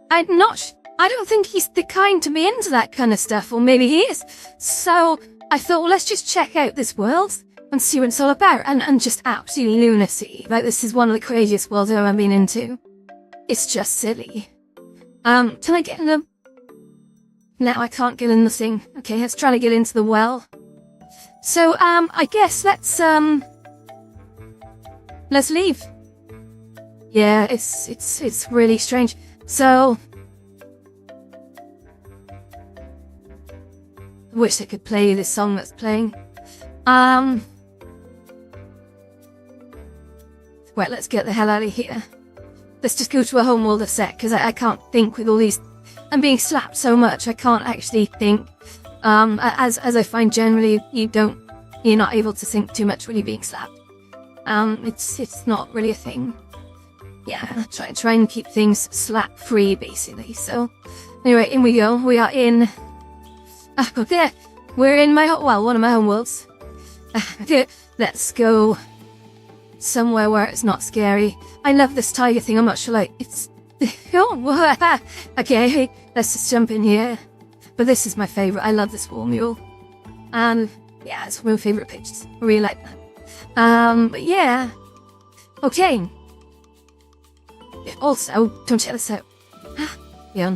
I don't think he's the kind to be into that kind of stuff, or maybe he is. So I thought, well, let's just check out this world and see what it's all about. And just absolutely lunacy. Like, this is one of the craziest worlds I've ever been into. It's just silly. Can I get in the... No, I can't get in the thing. Okay, let's try to get into the well. So, I guess let's leave. Yeah, it's really strange. So, I wish I could play this song that's playing. Well, let's get the hell out of here. Let's just go to a homeworld a sec, because I can't think with all these... I'm being slapped so much, I can't actually think. As I find generally, you're not able to think too much when you're being slapped. It's not really a thing. Yeah, try and keep things slap-free, basically. So, anyway, in we go. We are in... okay, we're in one of my homeworlds. Let's go somewhere where it's not scary. I love this tiger thing, I'm not sure, like, it's... okay, let's just jump in here. But this is my favourite, I love this war mule. And, yeah, it's one of my favourite pictures. I really like that. But yeah. Okay. Also, don't check this out. Yeah.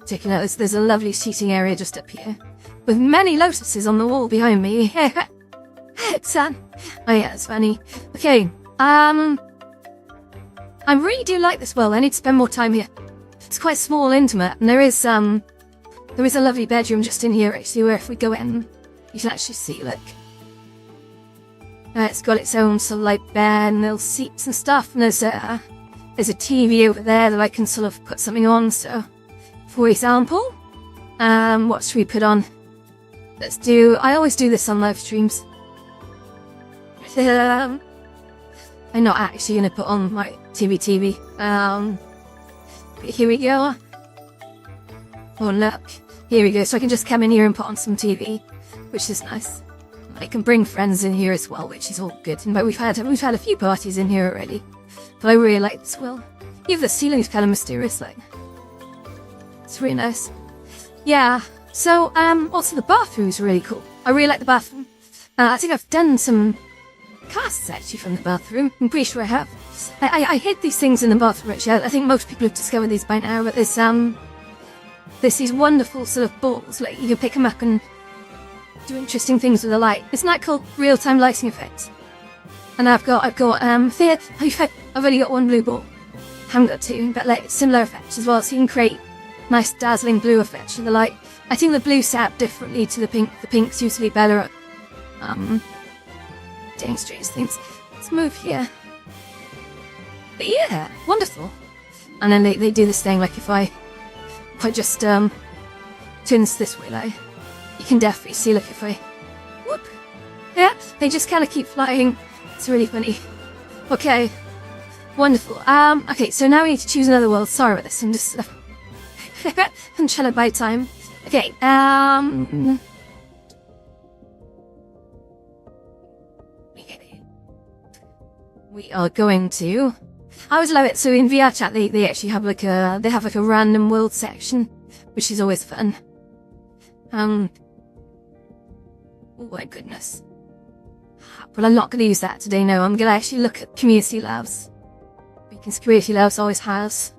Checking out, there's a lovely seating area just up here, with many lotuses on the wall behind me. Son. Oh yeah, it's funny. Okay, I really do like this world. I need to spend more time here. It's quite small, intimate, and there is a lovely bedroom just in here, actually, where if we go in, you can actually see, look. It's got its own sort of like bed and little seats and stuff, and there's a TV over there that I can sort of put something on, so... For example, what should we put on? I always do this on live streams. I'm not actually going to put on my TV. Here we go. Oh look, here we go. So I can just come in here and put on some TV, which is nice. I can bring friends in here as well, which is all good. And we've had a few parties in here already, but I really like this world. Even the ceiling's kind of mysterious, like. It's really nice. Yeah, so, also the bathroom's really cool. I really like the bathroom. I think I've done some casts, actually, from the bathroom. I'm pretty sure I have. I hid these things in the bathroom, actually. I think most people have discovered these by now, but there's these wonderful sort of balls, like, you can pick them up and do interesting things with the light. Isn't that called real-time lighting effects? And I've got, I've only got one blue ball. Haven't got two, but, like, similar effects as well, so you can create nice dazzling blue effects with the light. I think the blue set up differently to the pink. The pink's usually better at, doing strange things. Let's move here. But yeah, wonderful. And then they do this thing, like if I just, turns this way, like, you can definitely see, like, if I, whoop, yeah, they just kind of keep flying. It's really funny. Okay, wonderful. Okay, so now we need to choose another world. Sorry about this, I'm just, I'm trying to buy time. Okay, we are going to. I always love it. So in VR chat, they actually have like a random world section, which is always fun. Oh my goodness. But I'm not going to use that today, no. I'm going to actually look at community labs. Because community labs always has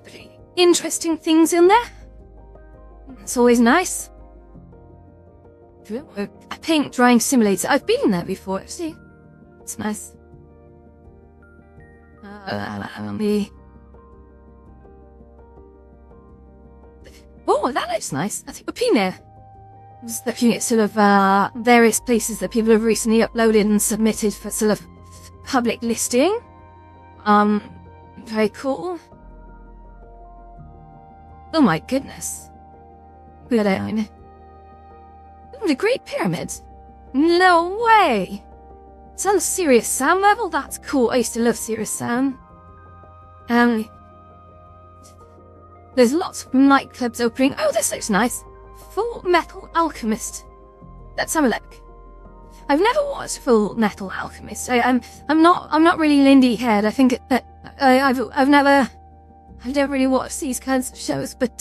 pretty interesting things in there. It's always nice. A paint drying simulator. I've been there before, actually. It's nice. Oh, that looks nice. I think we've been there. I was looking at sort of various places that people have recently uploaded and submitted for sort of public listing. Very cool. Oh my goodness. Look at that. The Great Pyramid. No way. It's on the Serious Sam level? That's cool. I used to love Serious Sam. There's lots of nightclubs opening. Oh, this looks nice. Full Metal Alchemist. Let's have a look. I've never watched Full Metal Alchemist. I'm not really an indie head. I think that I've never really watched these kinds of shows, but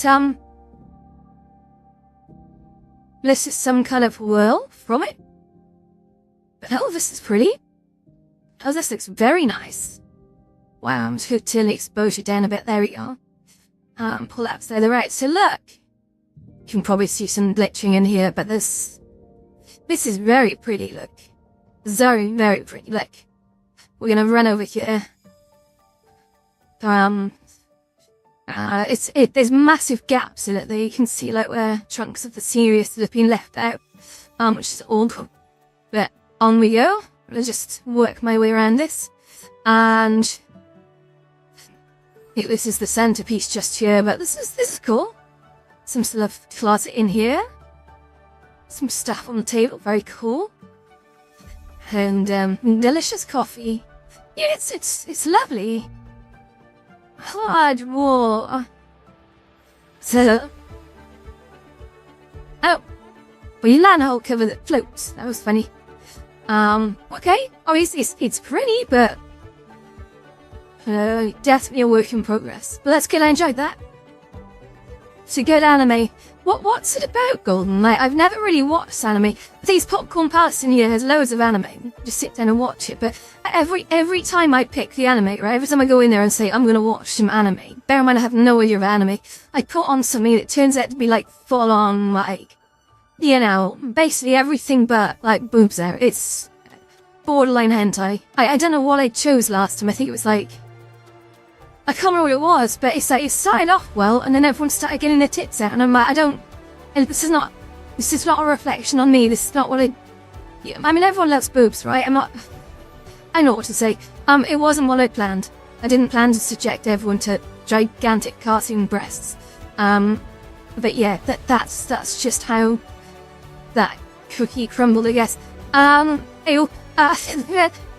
this is some kind of world from it. But oh, this is pretty. Oh, this looks very nice. Wow, I'm just going to turn the exposure down a bit. There we go. Pull that to the right. So look, you can probably see some glitching in here, but this is very pretty. Look, very, very pretty. Look, we're gonna run over here. There's massive gaps in it that you can see, like where chunks of the series that have been left out, which is awful. But on we go. I'll just work my way around this, and this is the centerpiece just here. But this is cool. Some sort of closet in here. Some stuff on the table, very cool. And delicious coffee. Yeah, it's lovely. Hard war. So, oh, we land a whole cover that floats. That was funny. Okay. Obviously, it's pretty, but definitely a work in progress. But that's good. I enjoyed that. It's a good anime. What's it about, Golden? Like, I've never really watched anime. These Popcorn Palace in here has loads of anime. Just sit down and watch it. But every time I pick the anime, right? Every time I go in there and say, I'm going to watch some anime. Bear in mind, I have no idea of anime. I put on something that turns out to be, like, full on, like, you know, basically everything but, like, boobs there. It's borderline hentai. I don't know what I chose last time. I think it was, like, I can't remember what it was, but it's like, it started off well, and then everyone started getting their tits out, and I'm like, this is not a reflection on me, this is not what I mean, everyone loves boobs, right? I know what to say. It wasn't what I planned. I didn't plan to subject everyone to gigantic cartoon breasts. But yeah, that's just how that cookie crumbled, I guess.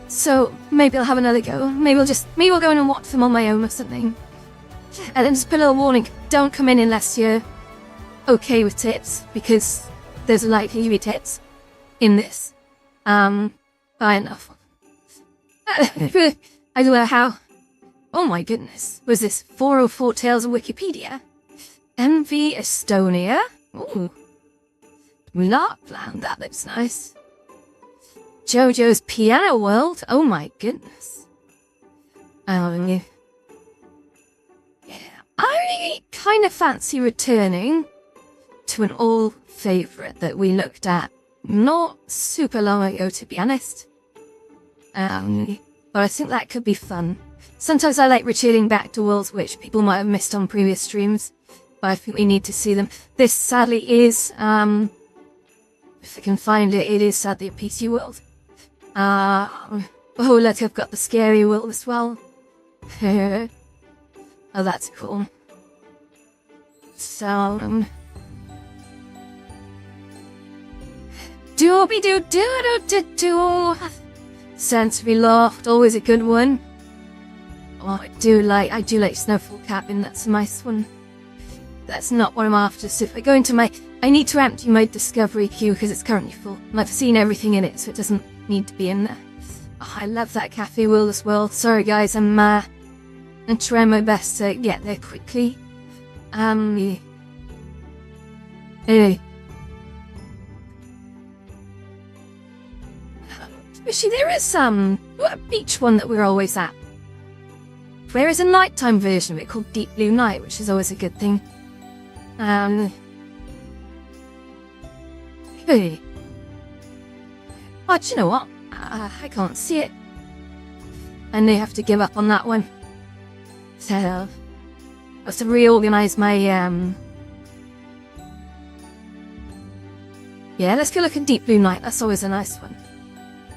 So maybe I'll have another go. Maybe we'll go in and watch them on my own or something. And then just put a little warning: don't come in unless you're okay with tits, because there's likely to be tits in this. Fair enough. I don't know how. Oh my goodness, was this 404 Tales of Wikipedia? MV Estonia. Ooh. Lapland, that looks nice. JoJo's Piano World. Oh my goodness. Yeah. I kind of fancy returning to an old favourite that we looked at not super long ago, to be honest. But I think that could be fun. Sometimes I like returning back to worlds which people might have missed on previous streams, but I think we need to see them. This sadly is, if I can find it, it is sadly a PC world. Oh look, I've got the scary world as well. Oh, that's cool. So, Dooby-doo-doo-doo-doo-doo. Sensory Loft, always a good one. Oh, I do like Snowfall Cabin, that's a nice one. That's not what I'm after, so if I go into I need to empty my Discovery queue because it's currently full. And I've seen everything in it, so it doesn't need to be in there. Oh, I love that cafe world as well. Sorry guys, I'm trying my best to get there quickly. Anyway. Actually, there is a beach one that we're always at. There is a nighttime version of it called Deep Blue Night, which is always a good thing. Hey. Oh, do you know what? I can't see it. And they have to give up on that one. So, I have to reorganize my, Yeah, let's go look at Deep Blue Night. That's always a nice one.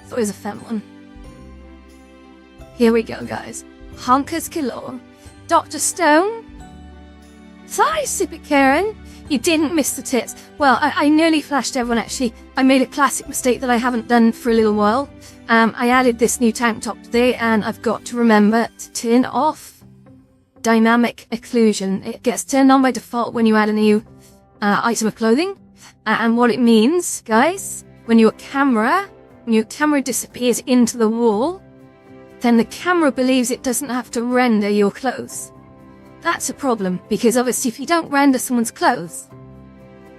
It's always a fun one. Here we go, guys. Honkers galore. Dr. Stone? Sorry, Super Karen. You didn't miss the tits. Well, I nearly flashed everyone, actually. I made a classic mistake that I haven't done for a little while. I added this new tank top today, and I've got to remember to turn off dynamic occlusion. It gets turned on by default when you add a new item of clothing. And what it means, guys, when your camera disappears into the wall, then the camera believes it doesn't have to render your clothes. That's a problem, because obviously if you don't render someone's clothes,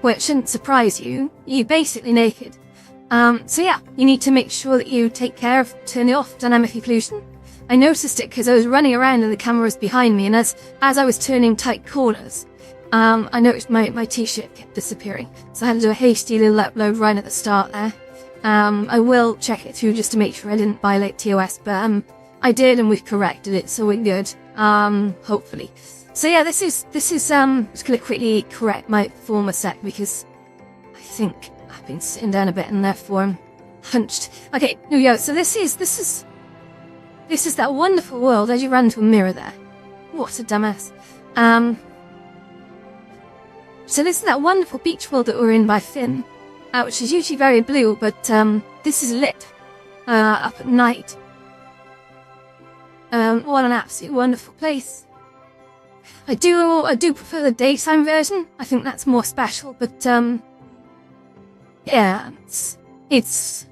well, it shouldn't surprise you, you're basically naked. So yeah, you need to make sure that you take care of turning off dynamic occlusion. I noticed it because I was running around and the camera was behind me, and as I was turning tight corners, I noticed my t-shirt kept disappearing. So I had to do a hasty little upload right at the start there. I will check it through just to make sure I didn't violate TOS, but I did, and we've corrected it, so we're good. Hopefully. So yeah, this is just gonna quickly correct my former set, because I think I've been sitting down a bit and therefore I'm hunched. Okay, here we go. So this is that wonderful world as you run into a mirror there. What a dumbass. So this is that wonderful beach world that we're in by Finn, which is usually very blue, but this is lit up at night. What an absolutely wonderful place. I do prefer the daytime version. I think that's more special, but yeah, it's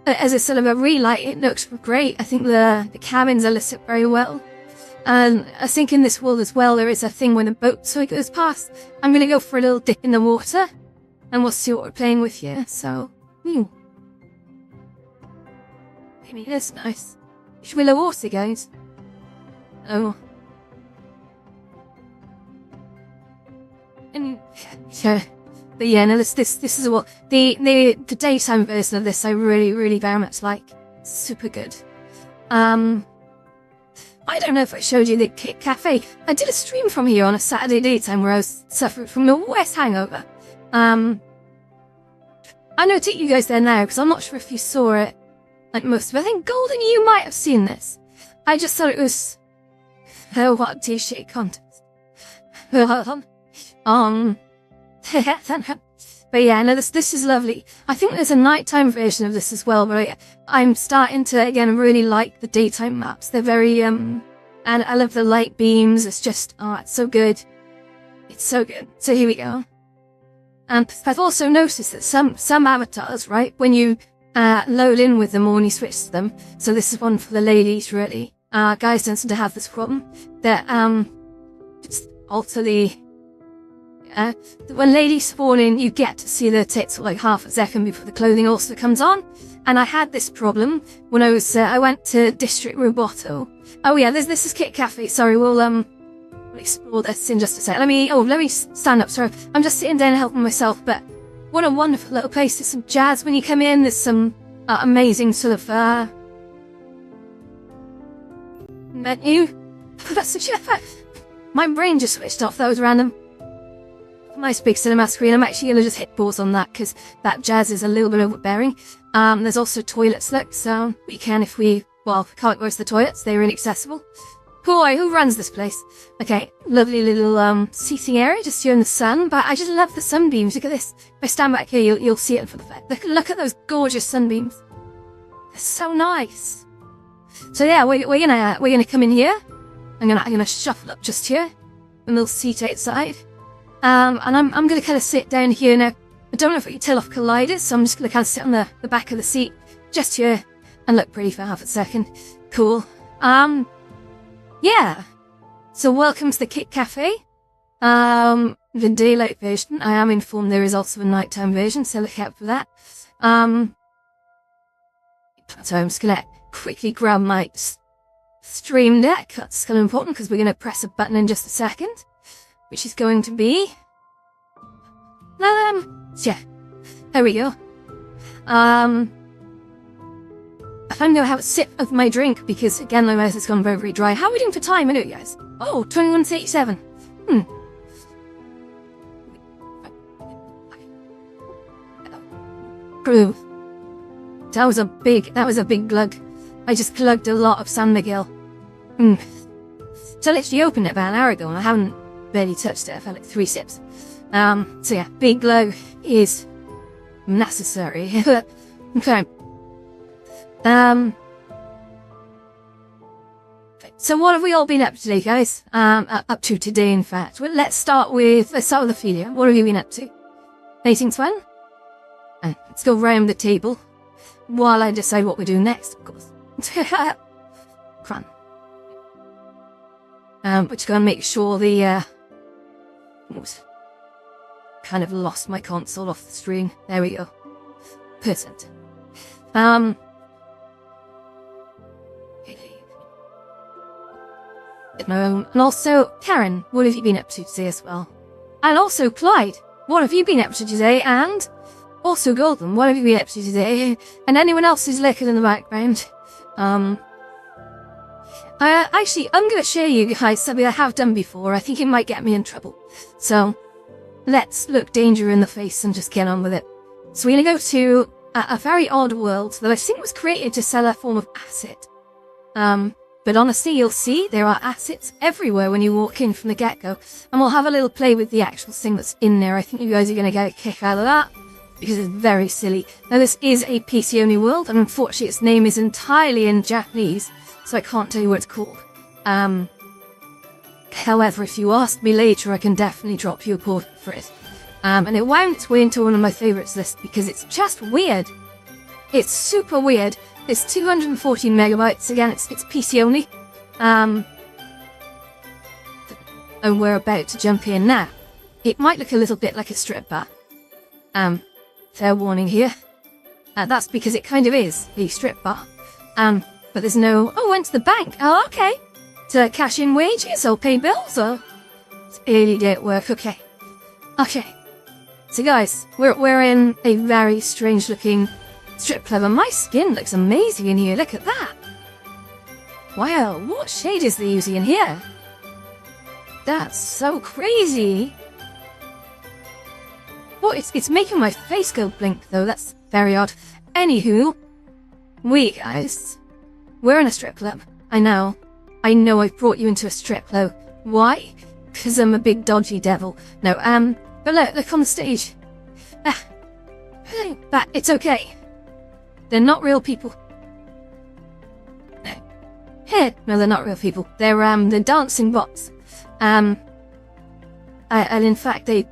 as a sort of a relight, it looks great. I think the cabins are lit up very well. And I think in this world as well, there is a thing when a boat so it goes past. I'm gonna go for a little dip in the water, and we'll see what we're playing with here. So, maybe that's nice. Should we the water, guys? Oh. And yeah, but yeah, no, this is what the daytime version of this I really very much like. Super good. I don't know if I showed you the Kit Cafe. I did a stream from here on a Saturday daytime where I was suffering from the worst hangover. I'm gonna take you guys there now because I'm not sure if you saw it. Like most of it. I think Golden, you might have seen this. I just thought it was what t-shirt contest. But yeah, no, this is lovely. I think there's a nighttime version of this as well, but I'm starting to, again, really like the daytime maps. They're very, and I love the light beams. It's just, it's so good. It's so good. So here we go. And I've also noticed that some avatars, right, when you load in with them or when you switch to them, so this is one for the ladies, really. Guys don't seem to have this problem. That, just alter the, when ladies spawn in, you get to see their tits for like half a second before the clothing also comes on. And I had this problem when I went to District Roboto. Oh yeah, this is Kit Cafe. Sorry, we'll explore this in just a sec. Let me stand up. Sorry, I'm just sitting down helping myself. But what a wonderful little place. There's some jazz when you come in. There's some amazing sort of menu. My brain just switched off. That was random. Nice big cinema screen. I'm actually gonna just hit pause on that because that jazz is a little bit overbearing. There's also toilets, look, so we can if we can't go to the toilets. They're inaccessible. Who runs this place? Okay, lovely little seating area just here in the sun, but I just love the sunbeams. Look at this. If I stand back here, you'll see it for the fact. Look at those gorgeous sunbeams. They're so nice. So yeah, we're gonna come in here. I'm gonna shuffle up just here, a little seat outside. And I'm gonna kind of sit down here now. I don't know if I can tell off colliders, so I'm just gonna kind of sit on the back of the seat, just here. and look pretty for half a second. Cool. Yeah. So welcome to the Kit Cafe. The daylight version. I am informed there is also a nighttime version, so look out for that. So I'm just gonna quickly grab my Stream Deck. That's kind of important because we're gonna press a button in just a second, which is going to be... yeah. There we go. I'm gonna have a sip of my drink because, again, my mouth has gone very, very dry. How are we doing for time, anyway, guys? Oh, 21:87. Proof. That was a big glug. I just glugged a lot of San Miguel. So I literally opened it about an hour ago and I haven't barely touched it. I've had like 3 sips. So yeah, big glug is necessary. Okay. So what have we all been up to today, guys? Up to today, in fact. Well, let's start with Ophelia. What have you been up to? Anything fun? Let's go round the table while I decide what we do next, of course. Fun. But just gotta make sure the kind of lost my console off the string. There we go. Perfect. And also, Karen, what have you been up to today as well? And also, Clyde, what have you been up to today? And also, Golden, what have you been up to today? And anyone else who's lurking in the background. Actually, I'm gonna share you guys something I have done before. I think it might get me in trouble. So, let's look danger in the face and just get on with it. So we're gonna go to a very odd world that I think was created to sell a form of acid. But honestly, you'll see there are assets everywhere when you walk in from the get-go. And we'll have a little play with the actual thing that's in there. I think you guys are gonna get a kick out of that, because it's very silly. Now, this is a PC-only world, and unfortunately its name is entirely in Japanese, so I can't tell you what it's called. However, if you ask me later, I can definitely drop you a port for it. And it wound its way into one of my favourites list, because it's just weird. It's super weird. It's 214 megabytes, again, it's PC-only. And we're about to jump in now. It might look a little bit like a strip bar. Fair warning here. That's because it kind of is a strip bar. But there's no... Oh, went to the bank. Oh, okay. To cash in wages or pay bills or... It's early day at work. Okay. Okay. So guys, we're in a very strange looking strip club and my skin looks amazing in here. Look at that. Wow, what shade is they using in here? That's so crazy. Well, it's making my face go blink, though. That's very odd. Anywho, we're in a strip club. I know I've brought you into a strip club. Why? Because I'm a big dodgy devil. No, but look on the stage. But it's okay. They're not real people. No, they're not real people. They're dancing bots. And in fact, they're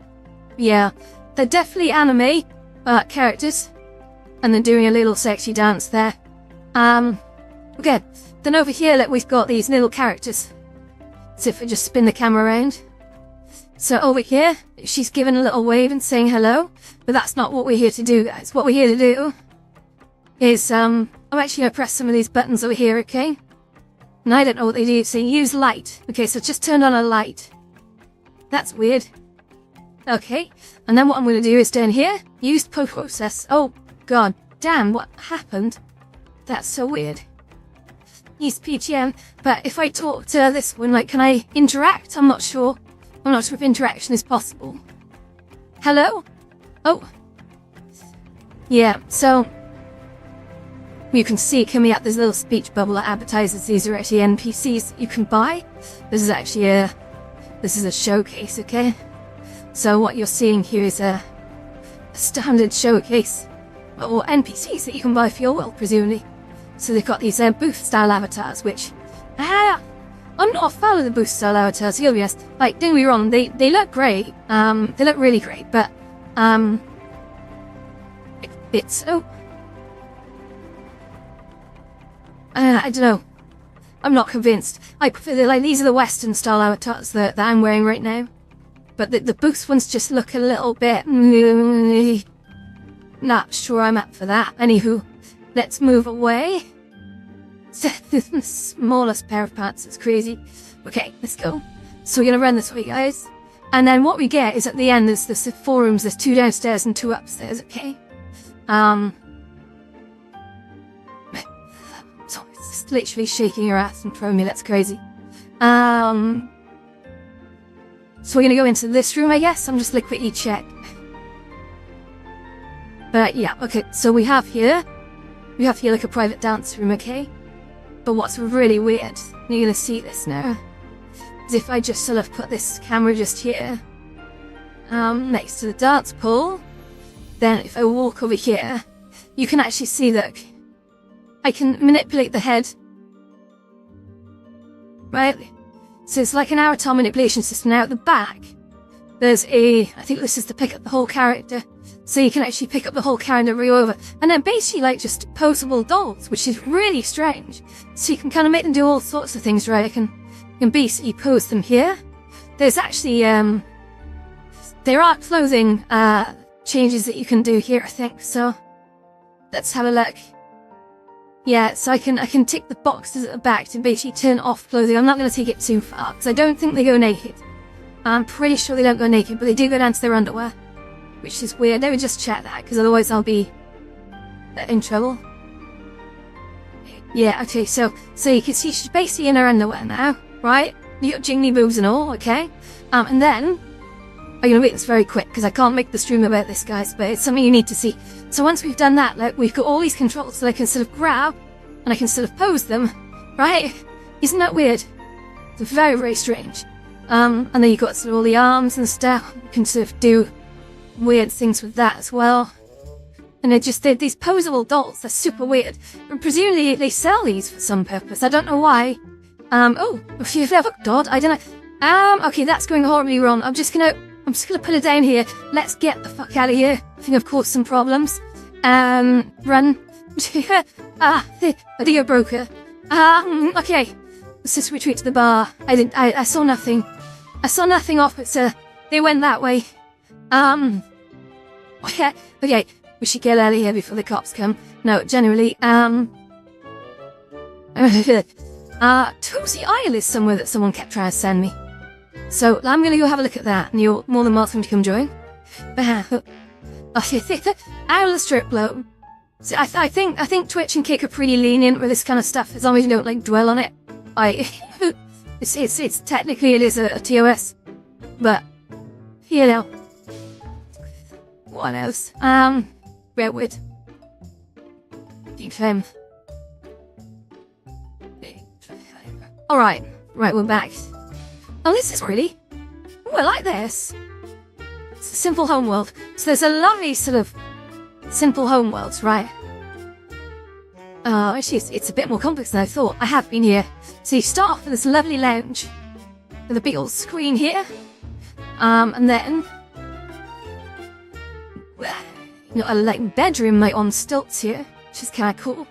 definitely anime characters, and they're doing a little sexy dance there. Okay, then over here, look, we've got these little characters. So if we just spin the camera around. So over here, she's giving a little wave and saying hello, but that's not what we're here to do, guys. What we're here to do is, I'm actually gonna press some of these buttons over here, okay? And I don't know what they do, so use light. Okay, so just turn on a light. That's weird. Okay, and then what I'm going to do is down here, use post-process. Oh, god damn, what happened? That's so weird. Use PGM, but if I talk to this one, like, can I interact? I'm not sure. I'm not sure if interaction is possible. Hello? Oh. Yeah, so... you can see coming up this little speech bubble that advertises these are actually NPCs you can buy. This is actually a showcase, okay? So what you're seeing here is a standard showcase, or NPCs that you can buy for your world, presumably. So they've got these booth-style avatars, which... I'm not a fan of the booth-style avatars, to be honest. Like, don't get me wrong, they look great. They look really great, but... it's... Oh... I don't know. I'm not convinced. I prefer like these are the Western style avatars that I'm wearing right now. But the Boost ones just look a little bit... Not sure I'm up for that. Anywho, let's move away. The smallest pair of pants is crazy. Okay, let's go. So we're gonna run this way, guys. And then what we get is at the end, there's 4 rooms. There's 2 downstairs and 2 upstairs, okay? So it's just literally shaking your ass and throwing me, that's crazy. So we're gonna go into this room, I guess. I'm just quickly check. But yeah, okay, so we have here like a private dance room, okay? But what's really weird, you're gonna see this now, is if I just sort of put this camera just here, next to the dance pool, then if I walk over here, you can actually see that I can manipulate the head, right? So it's like an avatar manipulation system. Now at the back, there's I think this is to pick up the whole character. So you can actually pick up the whole character over. And they're basically like just posable dolls, which is really strange. So you can kind of make them do all sorts of things, right? You can basically pose them here. There's actually, there are clothing changes that you can do here, I think. So let's have a look. Yeah, so I can tick the boxes at the back to basically turn off clothing. I'm not going to take it too far, because I don't think they go naked. I'm pretty sure they don't go naked, but they do go down to their underwear. Which is weird. Let me just check that, because otherwise I'll be in trouble. Yeah, okay, so you can see she's basically in her underwear now, right? You got jingly boobs and all, okay? And then, I'm gonna make this very quick, because I can't make the stream about this, guys, but it's something you need to see. So once we've done that, like, we've got all these controls that I can sort of grab, and I can sort of pose them, right? Isn't that weird? It's very, very strange. And then you've got sort of all the arms and stuff. You can sort of do weird things with that as well. And they're these posable dolls. They're super weird. And presumably they sell these for some purpose. I don't know why. Oh, if you've ever Dodd, I don't know. Okay, that's going horribly wrong. I'm just gonna put it down here. Let's get the fuck out of here. I think I've caused some problems. Run. The video broker. Okay. Let's just retreat to the bar. I saw nothing. I saw nothing officer. They went that way. Okay, we should get out of here before the cops come. No, generally, Tootsie Isle is somewhere that someone kept trying to send me. So, I'm gonna go have a look at that, and you're more than welcome to come join. Out of the strip club. So I think Twitch and Kick are pretty lenient with this kind of stuff, as long as you don't, like, dwell on it. It's technically it is a TOS. But, you know. What else? Redwood. Deep Flame. Alright, we're back. Oh, this is pretty. Oh, I like this. It's a simple homeworld. So there's a lovely sort of simple homeworlds, right? Actually, it's a bit more complex than I thought. I have been here. So you start off with this lovely lounge with a big old screen here. And then you know, a like bedroom like on stilts here, which is kind of cool.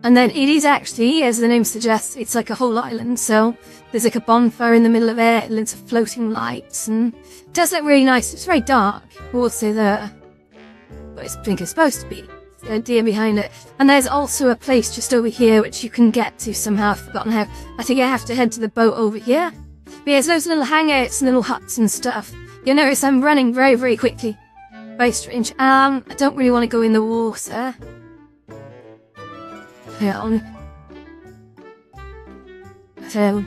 And then it is actually, as the name suggests, it's like a whole island. So there's like a bonfire in the middle of it, loads of floating lights, and it does look really nice. It's very dark, we'll say that, but I think it's supposed to be. The idea behind it. And there's also a place just over here which you can get to somehow. I've forgotten how. I think I have to head to the boat over here. But yeah, there's those little hangouts and little huts and stuff. You'll notice I'm running very, very quickly. Very strange. I don't really want to go in the water. Yeah. So.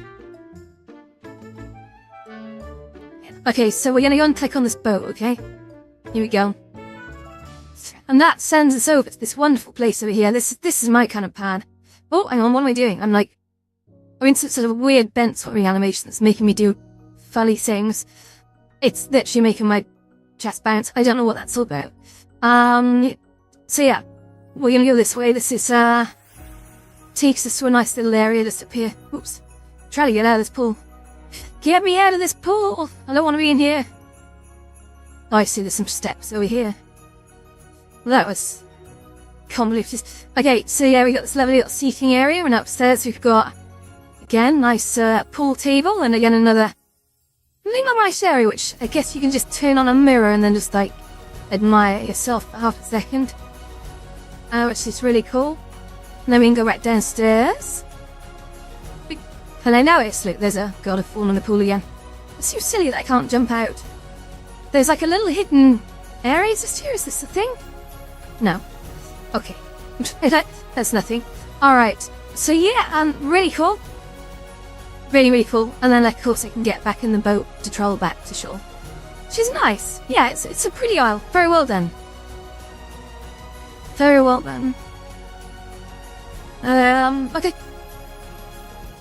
Okay, so we're gonna go and click on this boat, okay? Here we go. And that sends us over to this wonderful place over here. This is my kind of pad. Oh, hang on, what am I doing? I'm in some sort of weird bent sort of animation that's making me do funny things. It's literally making my chest bounce. I don't know what that's all about. So yeah, we're gonna go this way. This is, takes us to a nice little area just up here. Oops. Try to get out of this pool. Get me out of this pool! I don't want to be in here. Oh, I see there's some steps over here. Well, that was can't believe this. Okay, so yeah, we got this lovely little seating area, and upstairs we've got, again, nice pool table, and again another really nice area, which I guess you can just turn on a mirror and then just like admire yourself for half a second. Which is really cool. And then we can go right downstairs. And I noticed, look, there's a god, I've fallen in the pool again. It's so silly that I can't jump out. There's like a little hidden area. Is this here? Is this a thing? No. Okay. That's nothing. Alright. So yeah, really cool. Really, really cool. And then of course I can get back in the boat to travel back to shore. Which is nice. Yeah, it's a pretty isle. Very well done. Very well done. Okay.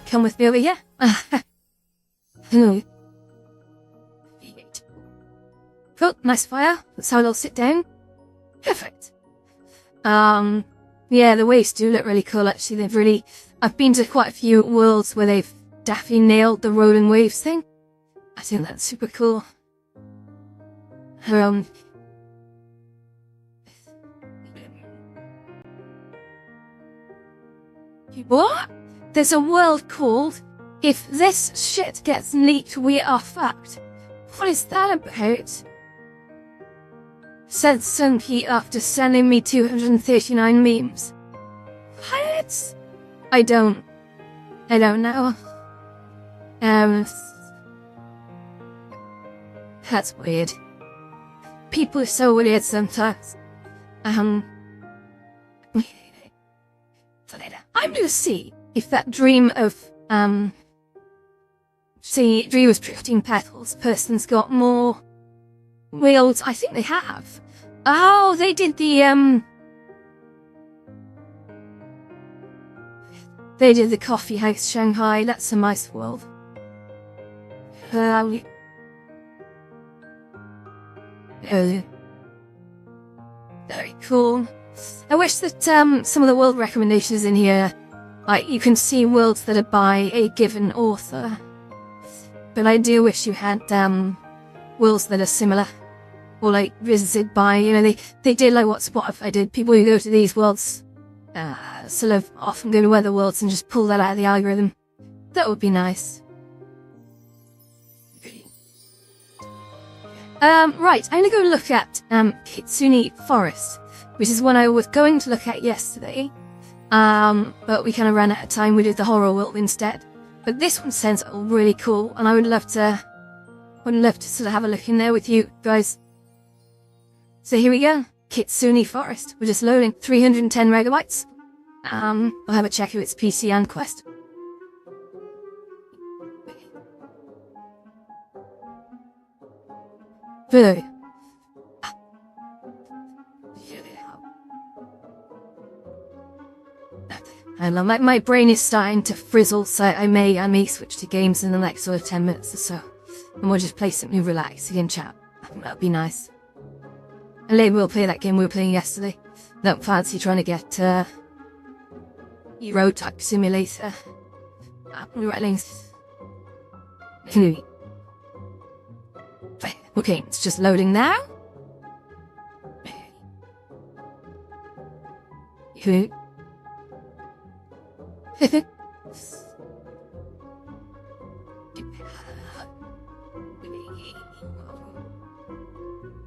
Come with me over here. Cool, nice fire. That's how they'll sit down. Perfect. Yeah, the waves do look really cool, actually. I've been to quite a few worlds where they've definitely nailed the rolling waves thing. I think that's super cool. What? There's a world called If This Shit Gets Leaked, We Are Fucked. What is that about? Said Sunpete after sending me 239 memes. What? I don't know. That's weird. People are so weird sometimes. I'm gonna see if that dream of, dream of drifting petals person's got more wheels. I think they have. Oh, they did the, they did the Coffee House Shanghai. That's a nice world. Very cool. I wish that some of the world recommendations in here, like you can see worlds that are by a given author, but I do wish you had worlds that are similar, or like visited by, you know, they did like what Spotify did. People who go to these worlds sort of often go to other worlds and just pull that out of the algorithm. That would be nice. Right, I'm gonna go look at Kitsune Forest, which is one I was going to look at yesterday, but we kind of ran out of time. We did the horror world instead. But this one sounds really cool, and I would love to sort of have a look in there with you guys. So here we go, Kitsune Forest. We're just loading 310 megabytes. I'll have a check if it's PC and Quest. Really? And my brain is starting to frizzle, so I may switch to games in the next sort of 10 minutes or so. And we'll just play something relaxing and chat. That'd be nice. And maybe we'll play that game we were playing yesterday. Don't fancy trying to get Euro Truck Simulator. Okay, it's just loading now.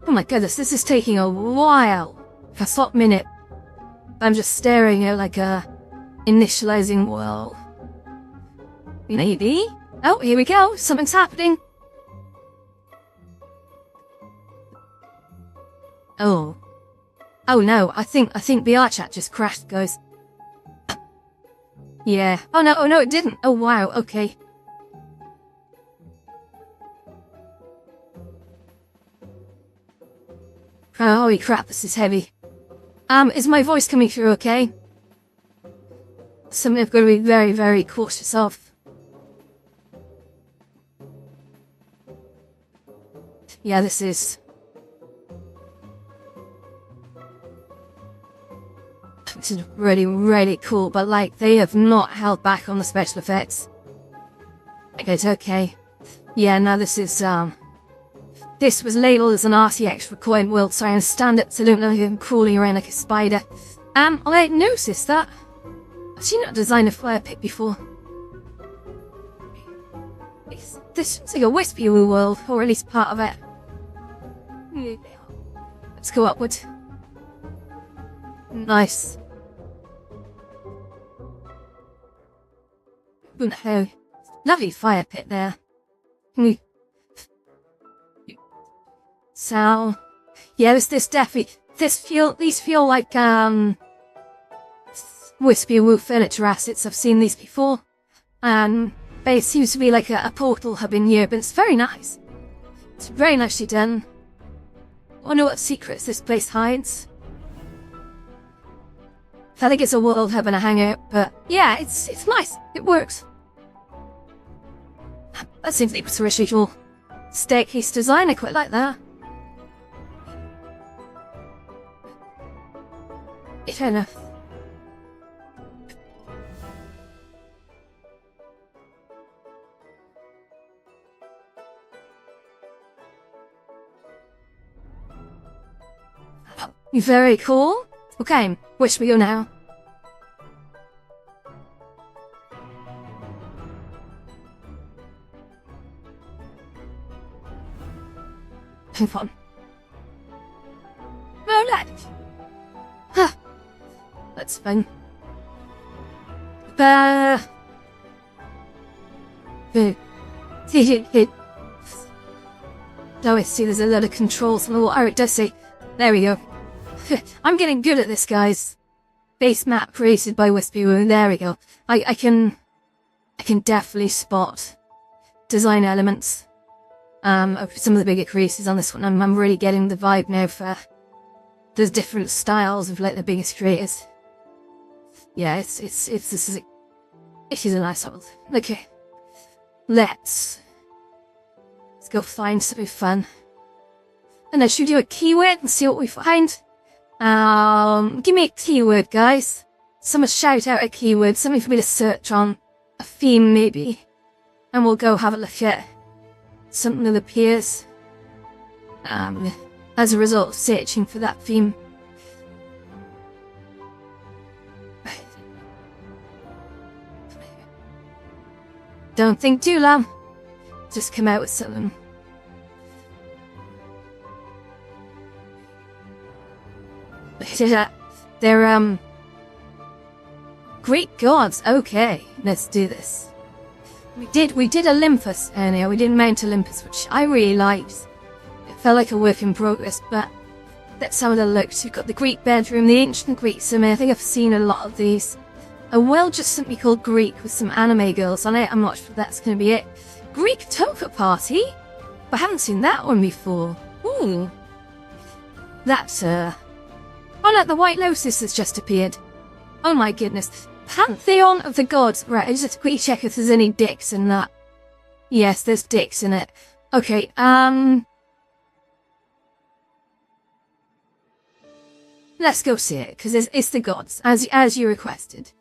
Oh my goodness, this is taking a while. For a hot minute, I'm just staring at like a initializing world. Maybe. Oh, here we go. Something's happening. Oh. Oh no, I think VR chat just crashed, guys. Yeah. Oh no, it didn't. Oh wow, okay. Oh, holy crap, this is heavy. Is my voice coming through okay? Something I've got to be very, very cautious of. Yeah, this is really, really cool, but like, they have not held back on the special effects. It's okay. Yeah, now this is, this was labeled as an RTX Recoil world, so I understand it, so I don't know if I'm crawling around like a spider. I noticed that. I've seen that design a fire pit before. This looks like a wispy world, or at least part of it. Let's go upward. Nice. Oh, lovely fire pit there. So, yeah, these feel like, wispy woo furniture assets. I've seen these before. But it seems to be like a portal hub in here, but it's very nice. It's very nicely done. I wonder what secrets this place hides. I feel like it's a world hub and a hangout, but yeah, it's nice. It works. That seems like it's a residual staircase design. I quite like that. Fair enough. Very cool. Okay, where should we go now? Move on. Alright. Huh. That's fun. Oh, I see there's a lot of controls on the water. It does say. There we go. I'm getting good at this, guys. Base map created by Wispy Woo. There we go. I can definitely spot design elements of some of the bigger creases on this one. I'm really getting the vibe now for there's different styles of like the biggest creators. Yeah, this is a nice world. Okay, let's go find something fun. And then should we do a keyword and see what we find? Give me a keyword, guys. Someone shout out a keyword, something for me to search on. A theme, maybe. And we'll go have a look at something that appears. As a result of searching for that theme. Don't think too long. Just come out with something. They're, Greek gods. Okay, let's do this. We did Olympus earlier. We did Mount Olympus, which I really liked. It felt like a work in progress, but that's how it looked. You've got the Greek bedroom, the ancient Greek summit. I think I've seen a lot of these. A well just simply called Greek with some anime girls on it. I'm not sure if that's going to be it. Greek Toka Party? I haven't seen that one before. Ooh. That's, Oh, look, the White Lotus has just appeared. Oh my goodness. Pantheon of the Gods. Right, I just have to quickly check if there's any dicks in that. Yes, there's dicks in it. Okay, let's go see it, because it's the gods, as you requested.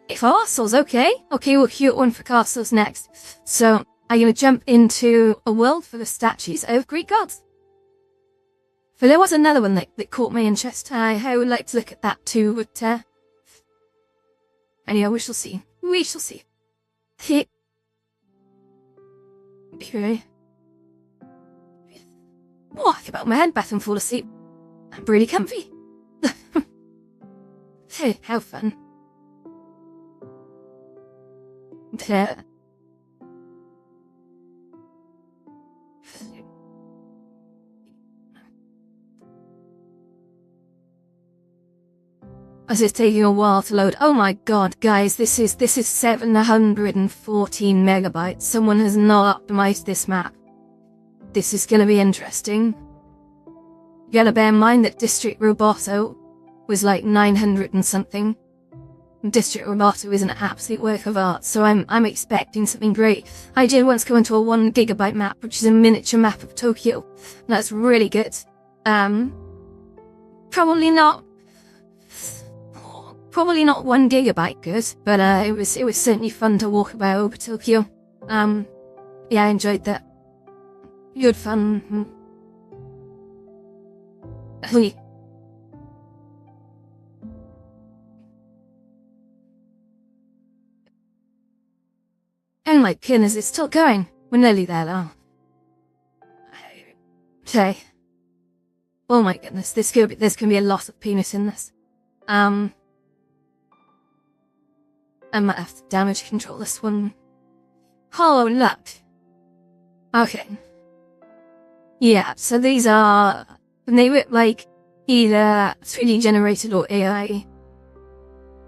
Castles, okay. Okay, we'll cute one for castles next. So, I'm going to jump into a world for the statues of Greek gods. But there was another one that caught my interest. I would like to look at that too, but, anyway, we shall see. We shall see. Okay. Oh, I can bow my head back and fall asleep. I'm really comfy. Hey, how fun. As it's taking a while to load. Oh my god, guys, this is 714 megabytes. Someone has not optimized this map. This is gonna be interesting. You gotta bear in mind that District Roboto was like 900 and something. District Roboto is an absolute work of art, so I'm expecting something great. I did once go into a 1 gigabyte map, which is a miniature map of Tokyo. That's really good. Probably not 1 gigabyte good, but it was certainly fun to walk about over Tokyo. Yeah, I enjoyed that. Good fun. my goodness, it's still going. We're nearly there now. Okay. Oh my goodness, there's gonna be a lot of penis in this. I might have to damage control this one. Oh, luck. Okay. Yeah, so these are... They look like either 3D generated or AI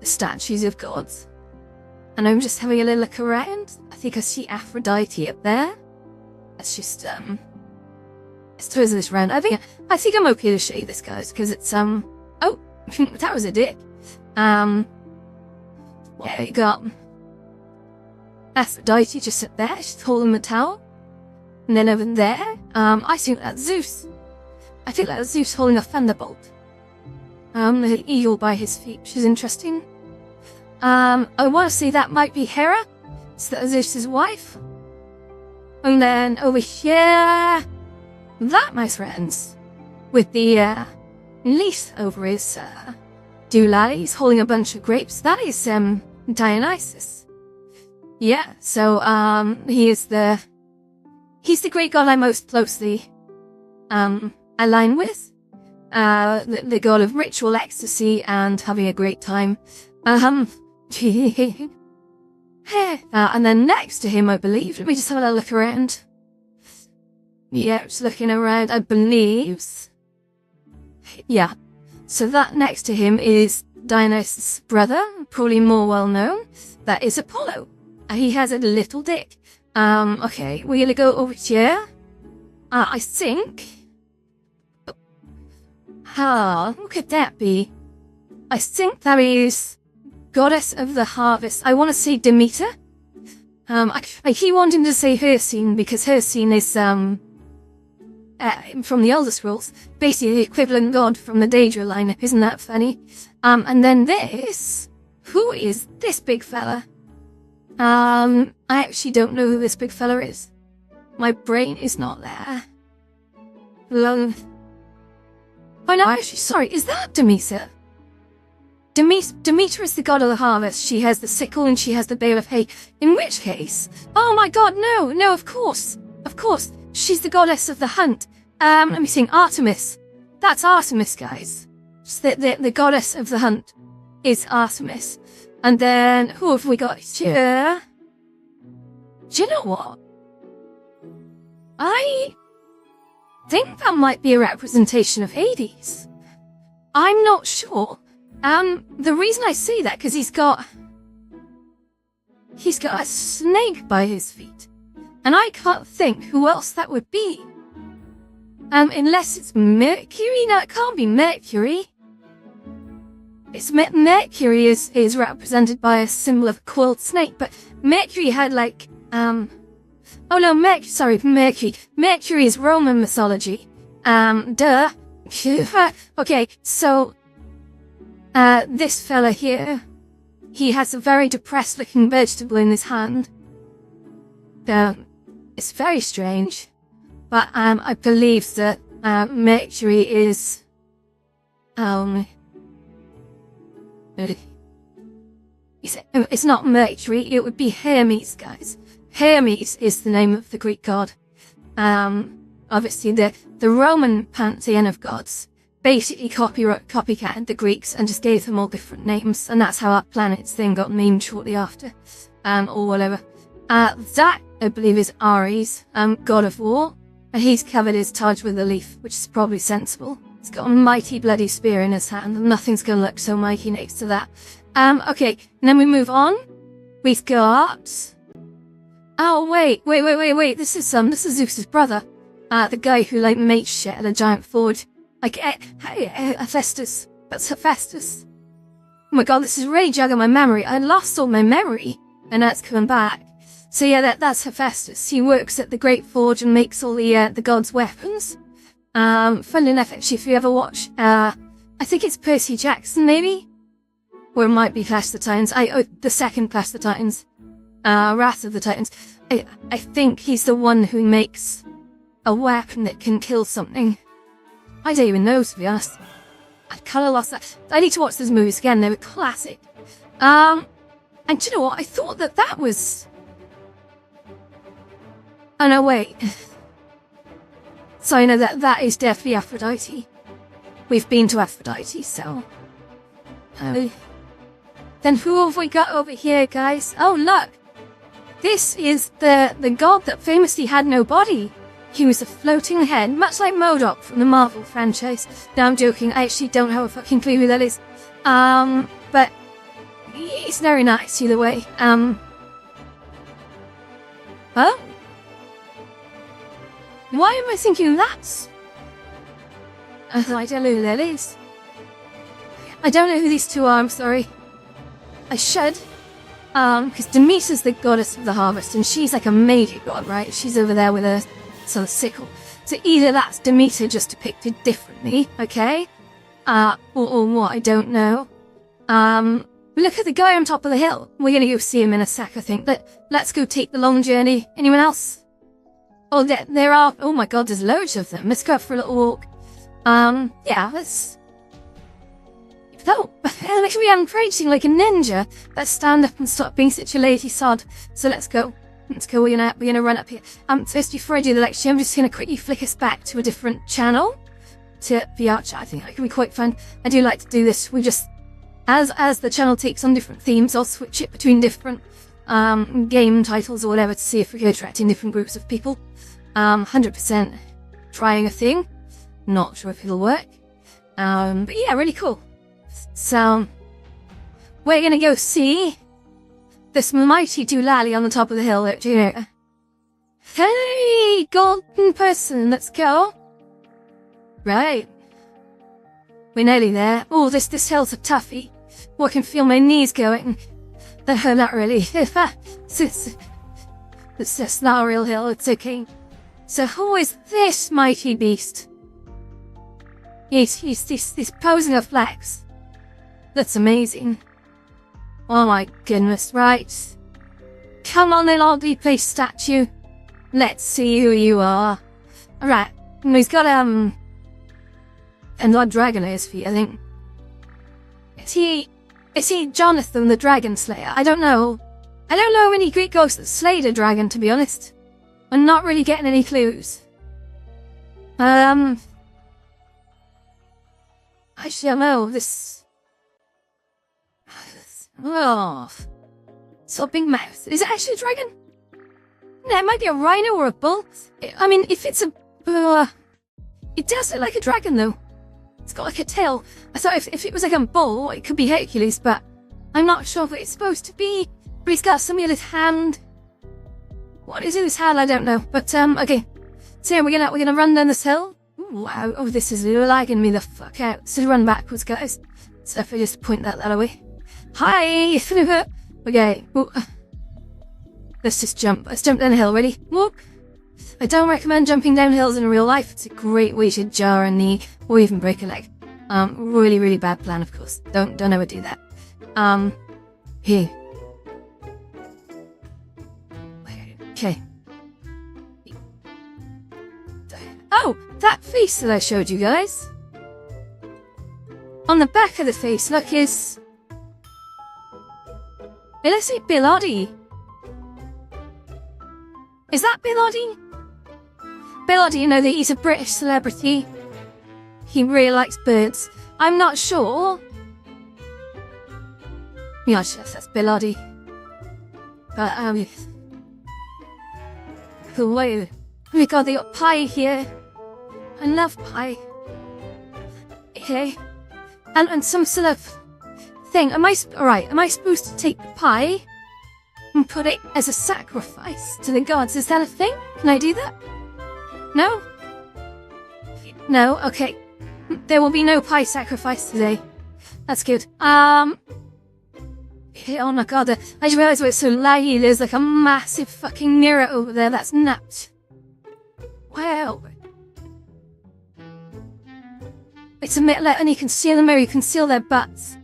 statues of gods. And I'm just having a little look around. I think I see Aphrodite up there. Let's just, let's throw this round. I think I'm okay to show you this, guys, because it's, oh, that was a dick. There you go. Aphrodite just sit there, she's holding the towel. And then over there, I think that's Zeus. I think that's Zeus holding a thunderbolt. The eagle by his feet, which is interesting. I want to say that might be Hera. So that's Zeus's wife. And then over here, that, my friends, with the, leaf over his, doolally, he's holding a bunch of grapes. That is, Dionysus. Yeah, so, he's the Greek god I most closely, align with. The god of ritual ecstasy and having a great time. And then next to him, I believe, let me just have a little look around. Yeah, just looking around, I believe. Yeah, so that next to him is Dionysus' brother, probably more well known. That is Apollo. He has a little dick. Okay, we're gonna go over here. I think... who could that be? I think that is goddess of the harvest. I want to say Demeter. I keep wanting to say Hercene because Hercene is, from the Elder Scrolls, basically the equivalent god from the Daedra lineup. Isn't that funny? And then this... Who is this big fella? I actually don't know who this big fella is. My brain is not there. Oh no, actually, sorry, is that Demeter? Demeter is the god of the harvest. She has the sickle and she has the bale of hay. In which case... Oh my god, no, of course. Of course, she's the goddess of the hunt. Let me think, Artemis. That's Artemis, guys. The goddess of the hunt is Artemis. And then, who have we got here? Do you know what? I think that might be a representation of Hades. I'm not sure. The reason I say that, because he's got a snake by his feet. And I can't think who else that would be. Unless it's Mercury? No, it can't be Mercury. It's Mercury is represented by a symbol of a coiled snake, but Mercury had like, oh no, Mercury. Mercury is Roman mythology. Duh. Okay, so, this fella here, he has a very depressed looking vegetable in his hand. It's very strange, but, I believe that, Mercury is, it's not Mercury, it would be Hermes, guys. Hermes is the name of the Greek god. Obviously the Roman pantheon of gods basically copycatted the Greeks and just gave them all different names, and that's how our planet's thing got named shortly after, or whatever. That, I believe, is Ares, god of war, and he's covered his Taj with a leaf, which is probably sensible. He's got a mighty bloody spear in his hand, and nothing's gonna look so mighty next to that. Okay, and then we move on. We've got... Oh, wait, this is Zeus's brother. The guy who, like, makes shit at a giant forge. Like, Hephaestus. That's Hephaestus. Oh my god, this is really jogging my memory. I lost all my memory, and that's coming back. So yeah, that's Hephaestus. He works at the Great Forge and makes all the gods' weapons. Fun enough, actually, if you ever watch, I think it's Percy Jackson, maybe? Or it might be Clash of the Titans. The second Clash of the Titans. Wrath of the Titans. I think he's the one who makes a weapon that can kill something. I don't even know, to be honest. I kinda lost that. I need to watch those movies again, they were classic. And do you know what? I thought that was... Oh no, wait. So I know that is definitely Aphrodite. We've been to Aphrodite, so... Then who have we got over here, guys? Oh, look! This is the god that famously had no body. He was a floating head, much like MODOK from the Marvel franchise. No, I'm joking, I actually don't have a fucking clue who that is. But... He's very nice, either way. Huh? Why am I thinking that? I don't know who that is. I don't know who these two are, I'm sorry. I should. Because Demeter's the goddess of the harvest, and she's like a major god, right? She's over there with a sort of sickle. So either that's Demeter just depicted differently, okay? Or what, I don't know. Look at the guy on top of the hill. We're gonna go see him in a sec, I think. Let's go take the long journey. Anyone else? Oh, there are... Oh my god, there's loads of them. Let's go for a little walk. Yeah, let's... Oh, look at me, I'm crouching like a ninja. Let's stand up and stop being such a lazy sod. So let's go. Let's go, we're gonna run up here. First, before I do the lecture, I'm just gonna quickly flick us back to a different channel. To VR chat, I think that can be quite fun. I do like to do this. We just... As the channel takes on different themes, I'll switch it between different game titles or whatever to see if we can attract in different groups of people. 100% trying a thing. Not sure if it'll work. But yeah, really cool. So, we're gonna go see this mighty doolally on the top of the hill, you know. Hey, golden person, let's go. Right. We're nearly there. Oh, this hill's a toughie. I can feel my knees going. Not really. It's just not a real hill, it's okay. So who is this mighty beast? He's posing a flex. That's amazing. Oh my goodness, right. Come on then, oddly placed statue. Let's see who you are. Alright, he's got, a dragon at his feet, I think. Is he Jonathan the Dragon Slayer? I don't know. I don't know any Greek ghosts that slayed a dragon, to be honest. I'm not really getting any clues. Actually, I don't know, oh. So big mouth. Is it actually a dragon? No, it might be a rhino or a bull. I mean, if it's a... it does look like a dragon, though. It's got like a tail. I thought if it was like a bull, it could be Hercules, but I'm not sure what it's supposed to be. But he's got something in his hand. What is in his hand? I don't know. But, okay. So yeah, we're gonna run down this hill. Ooh, wow. Oh, this is lagging me the fuck out. So run backwards, guys. So if I just point that away. Hi! Okay. Ooh. Let's just jump. Let's jump down the hill. Ready? Walk. I don't recommend jumping down hills in real life. It's a great way to jar a knee or even break a leg. Really, really bad plan, of course. Don't ever do that. Here. Okay. Oh, that face that I showed you guys. On the back of the face, look, is... It looks like Bill Oddie. Is that Bill Oddie? Bill Oddie, you know that he's a British celebrity. He really likes birds. I'm not sure. Yeah, that's Bill Oddie. But, wait. Oh my god, they got pie here. I love pie. Okay. And some sort of thing. Am I supposed to take the pie and put it as a sacrifice to the gods? Is that a thing? Can I do that? No? No? Okay. There will be no pie sacrifice today. That's good. Oh my god, I just realised why it's so laggy. There's like a massive fucking mirror over there that's napped. Wow. It's a mirror, and you can see the mirror, you can see their butts.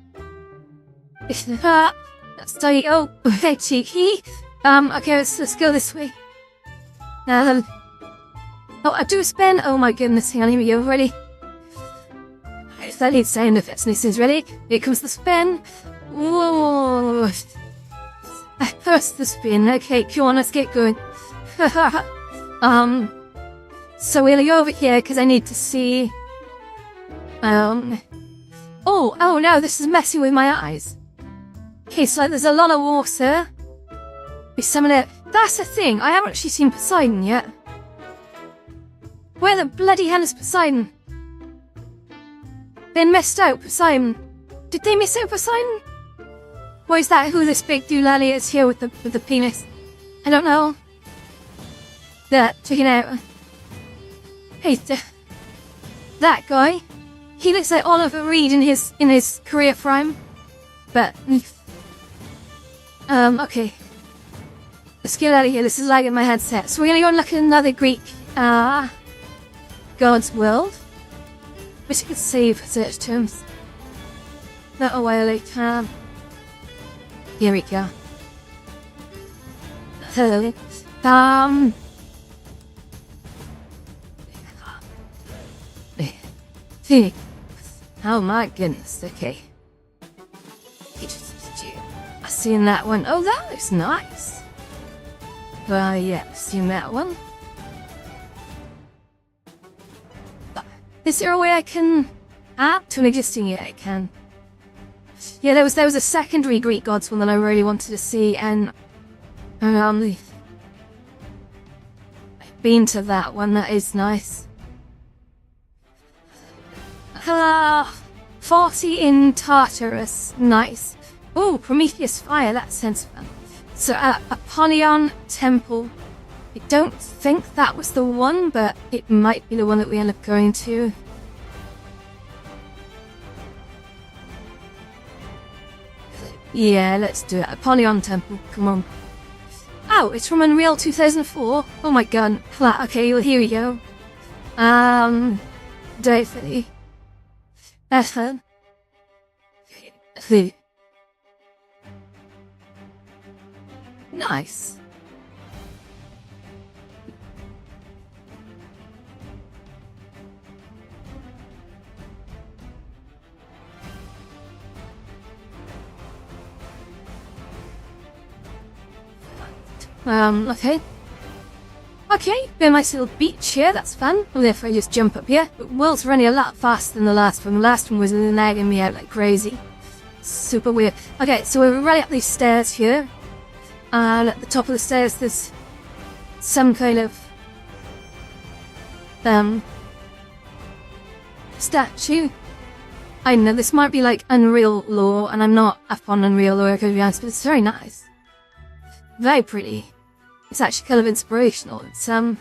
That's tight. Oh, okay, cheeky. Okay, let's go this way. Oh, I do a spin. Oh my goodness, hang on, here we go, ready? If that needs sound effects, this is ready. Here comes the spin. Whoa. First the spin. Okay, come on, let's get going. So we'll go over here because I need to see. Oh no, this is messing with my eyes. Okay, so there's a lot of water. Be some of it. That's the thing, I haven't actually seen Poseidon yet. Where the bloody hell is Poseidon? They missed out Poseidon. Did they miss out Poseidon? Or is that who this big doolally is here with the penis? I don't know. There, check it out. Hey, that guy. He looks like Oliver Reed in his career prime. But okay. Let's get out of here. This is lagging my headset. So we're gonna go and look at another Greek God's world. Wish I could save search terms. Not a while later. Here we go. Oh my goodness, okay. I've seen that one. Oh, that looks nice. Yeah, I've seen that one. Is there a way I can add to an existing? Yeah, I can. Yeah, there was a secondary Greek gods one that I really wanted to see, and I've been to that one. That is nice. 40 in Tartarus, nice. Oh, Prometheus fire, that sounds fun. So Apollyon Temple. I don't think that was the one, but it might be the one that we end up going to. Yeah, let's do it. Apollyon Temple, come on. Oh, it's from Unreal 2004. Oh my god. Okay, well, here we go. Definitely. That's fun. Nice. Okay. Okay, been a nice little beach here, that's fun. Well, if I just jump up here. But world's running a lot faster than the last one. The last one was lagging me out like crazy. Super weird. Okay, so we're running up these stairs here. And at the top of the stairs there's some kind of statue. I know this might be like Unreal lore, and I'm not up on Unreal lore, to be honest, but it's very nice. Very pretty. It's actually kind of inspirational. It's I'm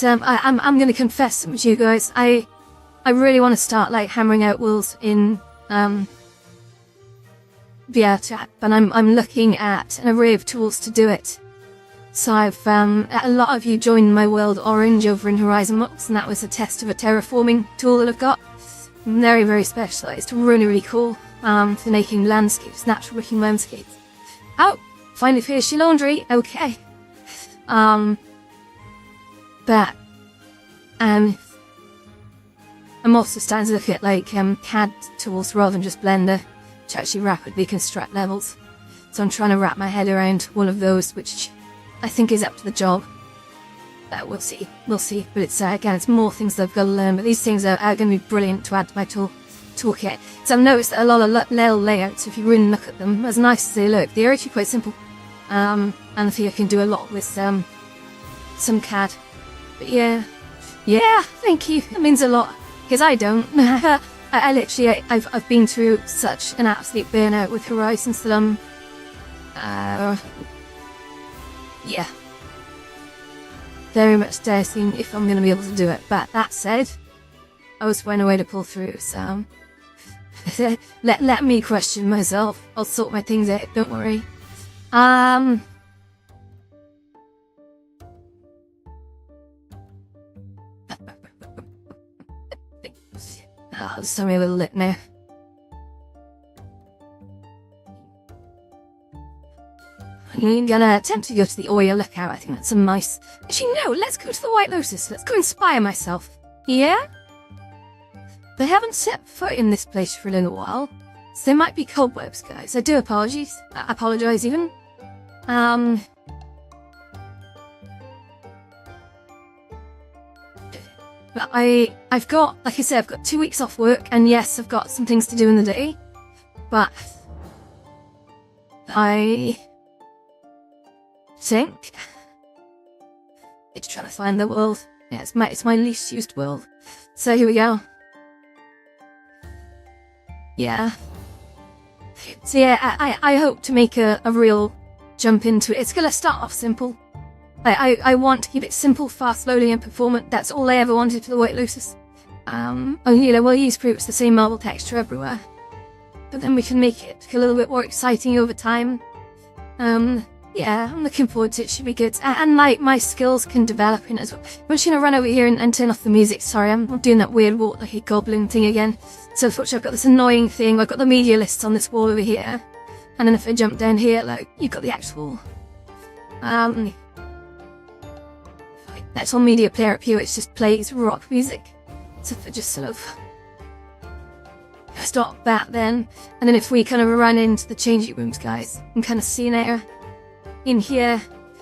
gonna confess something to you guys. I really want to start like hammering out worlds in VR chat, but I'm looking at an array of tools to do it. So I've a lot of you joined my world Orange over in Horizon Worlds, and that was a test of a terraforming tool that I've got. Very, very specialised, really, really cool. For making landscapes, natural looking landscapes. Oh, finally finished your laundry. Okay. But I'm also starting to look at like CAD tools rather than just Blender to actually rapidly construct levels. So I'm trying to wrap my head around one of those, which I think is up to the job. We'll see. But it's again, it's more things that I've got to learn. But these things are going to be brilliant to add to my toolkit. So I've noticed that a lot of little layouts, if you really look at them, as nice as they look, they're actually quite simple. And I think I can do a lot with some CAD. But yeah, thank you. That means a lot, because I don't. I literally, I've been through such an absolute burnout with Horizons that yeah, very much doubting if I'm going to be able to do it. But that said, I was finding a way to pull through, so let me question myself. I'll sort my things out, don't worry. Oh, sorry, a little lit now. I'm gonna attempt to go to the Oya Lookout. I think that's a nice... Actually, no, let's go to the White Lotus. Let's go inspire myself. Yeah? They haven't set foot in this place for a little while, so there might be cobwebs, guys. I do apologize even. But I've got, like I said, I've got 2 weeks off work, and yes, I've got some things to do in the day, but I think it's trying to find the world. Yeah, it's my least used world. So here we go. Yeah. So yeah, I hope to make a real jump into it. It's gonna start off simple. I want to keep it simple, fast, slowly, and performant. That's all I ever wanted for the White Lotus. We'll use pretty much the same marble texture everywhere. But then we can make it a little bit more exciting over time. Yeah, I'm looking forward to it. It should be good. And like, my skills can develop in it as well. I'm just gonna run over here and turn off the music. Sorry, I'm doing that weird walk like a goblin thing again. So unfortunately I've got this annoying thing. I've got the media lists on this wall over here. And then if I jump down here, like, you've got the actual, that's on media player up here, which just plays rock music. So if I just sort of stop that then, and then if we kind of run into the changing rooms, guys, I'm kind of seeing it in here.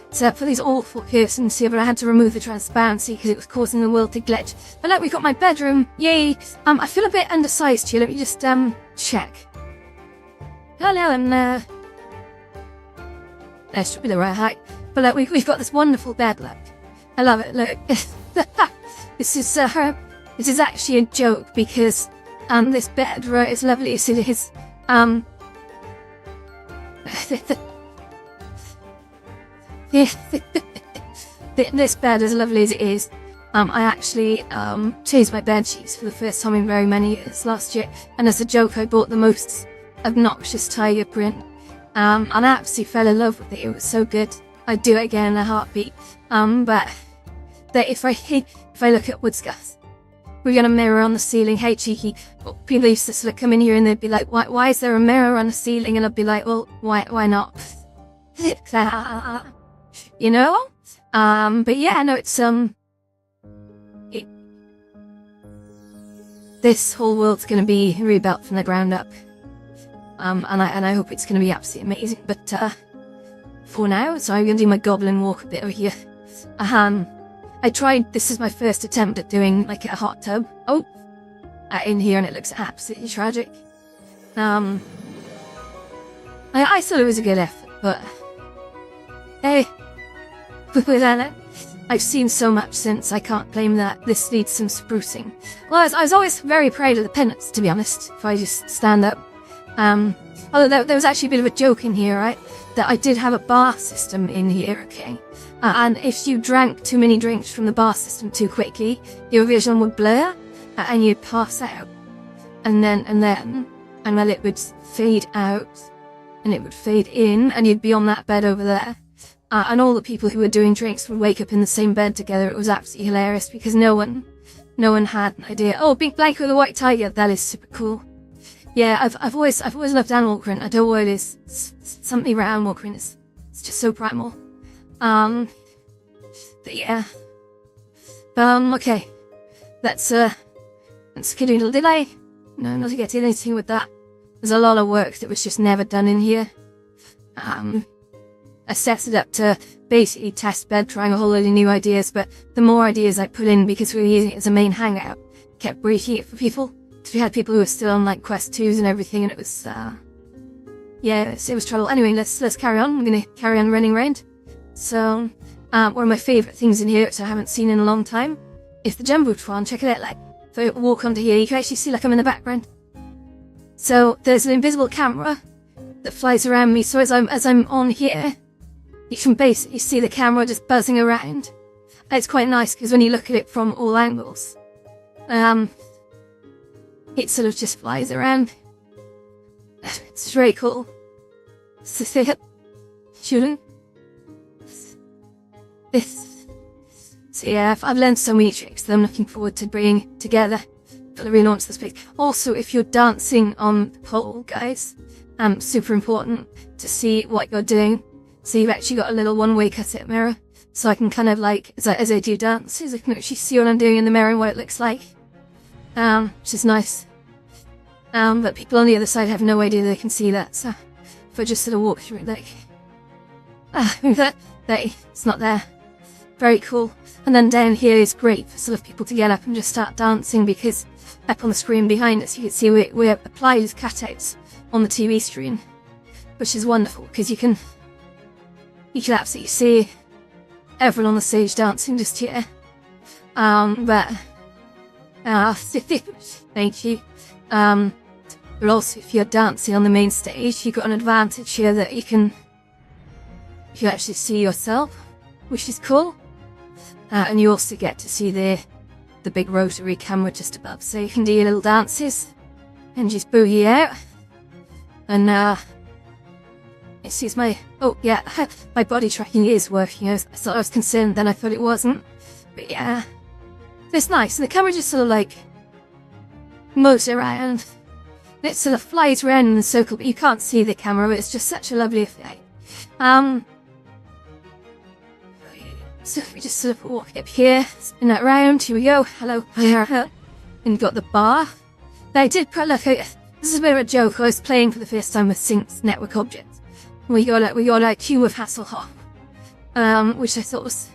So for these awful persons here, but I had to remove the transparency because it was causing the world to glitch. But look, we've got my bedroom. Yay! I feel a bit undersized here. Let me just check. Hello, and that should be the right height. But look, we've got this wonderful bed. Look, I love it. Look, this is actually a joke because this bed, right, as lovely as it is, this bed, as lovely as it is, I actually changed my bed sheets for the first time in very many years last year, and as a joke I bought the most obnoxious tiger print, and I absolutely fell in love with it. It was so good. I'd do it again in a heartbeat. But if I look at Woodscast, we've got a mirror on the ceiling. Hey, cheeky. Well, people used to sort of come in here and they'd be like, why is there a mirror on the ceiling? And I'd be like, well, why not? You know? But yeah, no, it's, this whole world's gonna be rebuilt from the ground up. And I hope it's gonna be absolutely amazing. But, for now, so I'm gonna do my goblin walk a bit over here. I tried, this is my first attempt at doing, like, a hot tub. Oh! In here, and it looks absolutely tragic. I thought it was a good effort, but hey, with that, I've seen so much since, I can't claim that this needs some sprucing. Well, I was always very proud of the pennants, to be honest, if I just stand up. Although there was actually a bit of a joke in here, right? That I did have a bar system in here, okay? And if you drank too many drinks from the bar system too quickly, your vision would blur, and you'd pass out. And then, well, it would fade out, and it would fade in, and you'd be on that bed over there. And all the people who were doing drinks would wake up in the same bed together. It was absolutely hilarious because no one had an idea. Oh, big blanket with a white tiger. That is super cool. Yeah, I've always loved animal print. I don't know what it is. Something about animal print. It's just so primal. But yeah. Okay. Let's skedaddle. Did I? No, not to get anything with that. There's a lot of work that was just never done in here. I set it up to basically test bed, trying a whole load of new ideas, but the more ideas I put in, because we were using it as a main hangout, kept breaking it for people. Because we had people who were still on like Quest 2s and everything, and it was, yeah, it was trouble. Anyway, let's carry on. I'm gonna carry on running around. So, one of my favourite things in here, which I haven't seen in a long time, is the Jumbotron. Check it out, like, if I walk onto here, you can actually see like I'm in the background. So, there's an invisible camera that flies around me, so as I'm on here, you can basically see the camera just buzzing around. And it's quite nice, because when you look at it from all angles, it sort of just flies around. It's very cool. Shooting. This. So yeah, I've learned so many tricks that I'm looking forward to bringing together for the relaunch of this place. Also, if you're dancing on the pole, guys, super important to see what you're doing. So you've actually got a little one-way cut-out mirror, so I can kind of like, as I do dances, I can actually see what I'm doing in the mirror and what it looks like. Which is nice. But people on the other side have no idea they can see that, so if I just sort of walk through it like, it's not there. very cool. And then down here is great for sort of people to get up and just start dancing, because up on the screen behind us you can see we applied cutouts on the TV screen, which is wonderful because you can absolutely see everyone on the stage dancing just here. But thank you. But also, if you're dancing on the main stage, you've got an advantage here that you can actually see yourself, which is cool. And you also get to see the big rotary camera just above, so you can do your little dances and just boogie out. And it sees my my body tracking is working. I thought I was concerned, then I thought it wasn't. But yeah, it's nice. And the camera just sort of like moves around. It sort of flies around in a circle, but you can't see the camera. But it's just such a lovely effect. So if we just sort of walk up here, spin that round, here we go, hello, and you've got the bar. They did put like this is a bit of a joke. I was playing for the first time with Sync's network objects. We got like Cube of Hasselhoff, which I thought was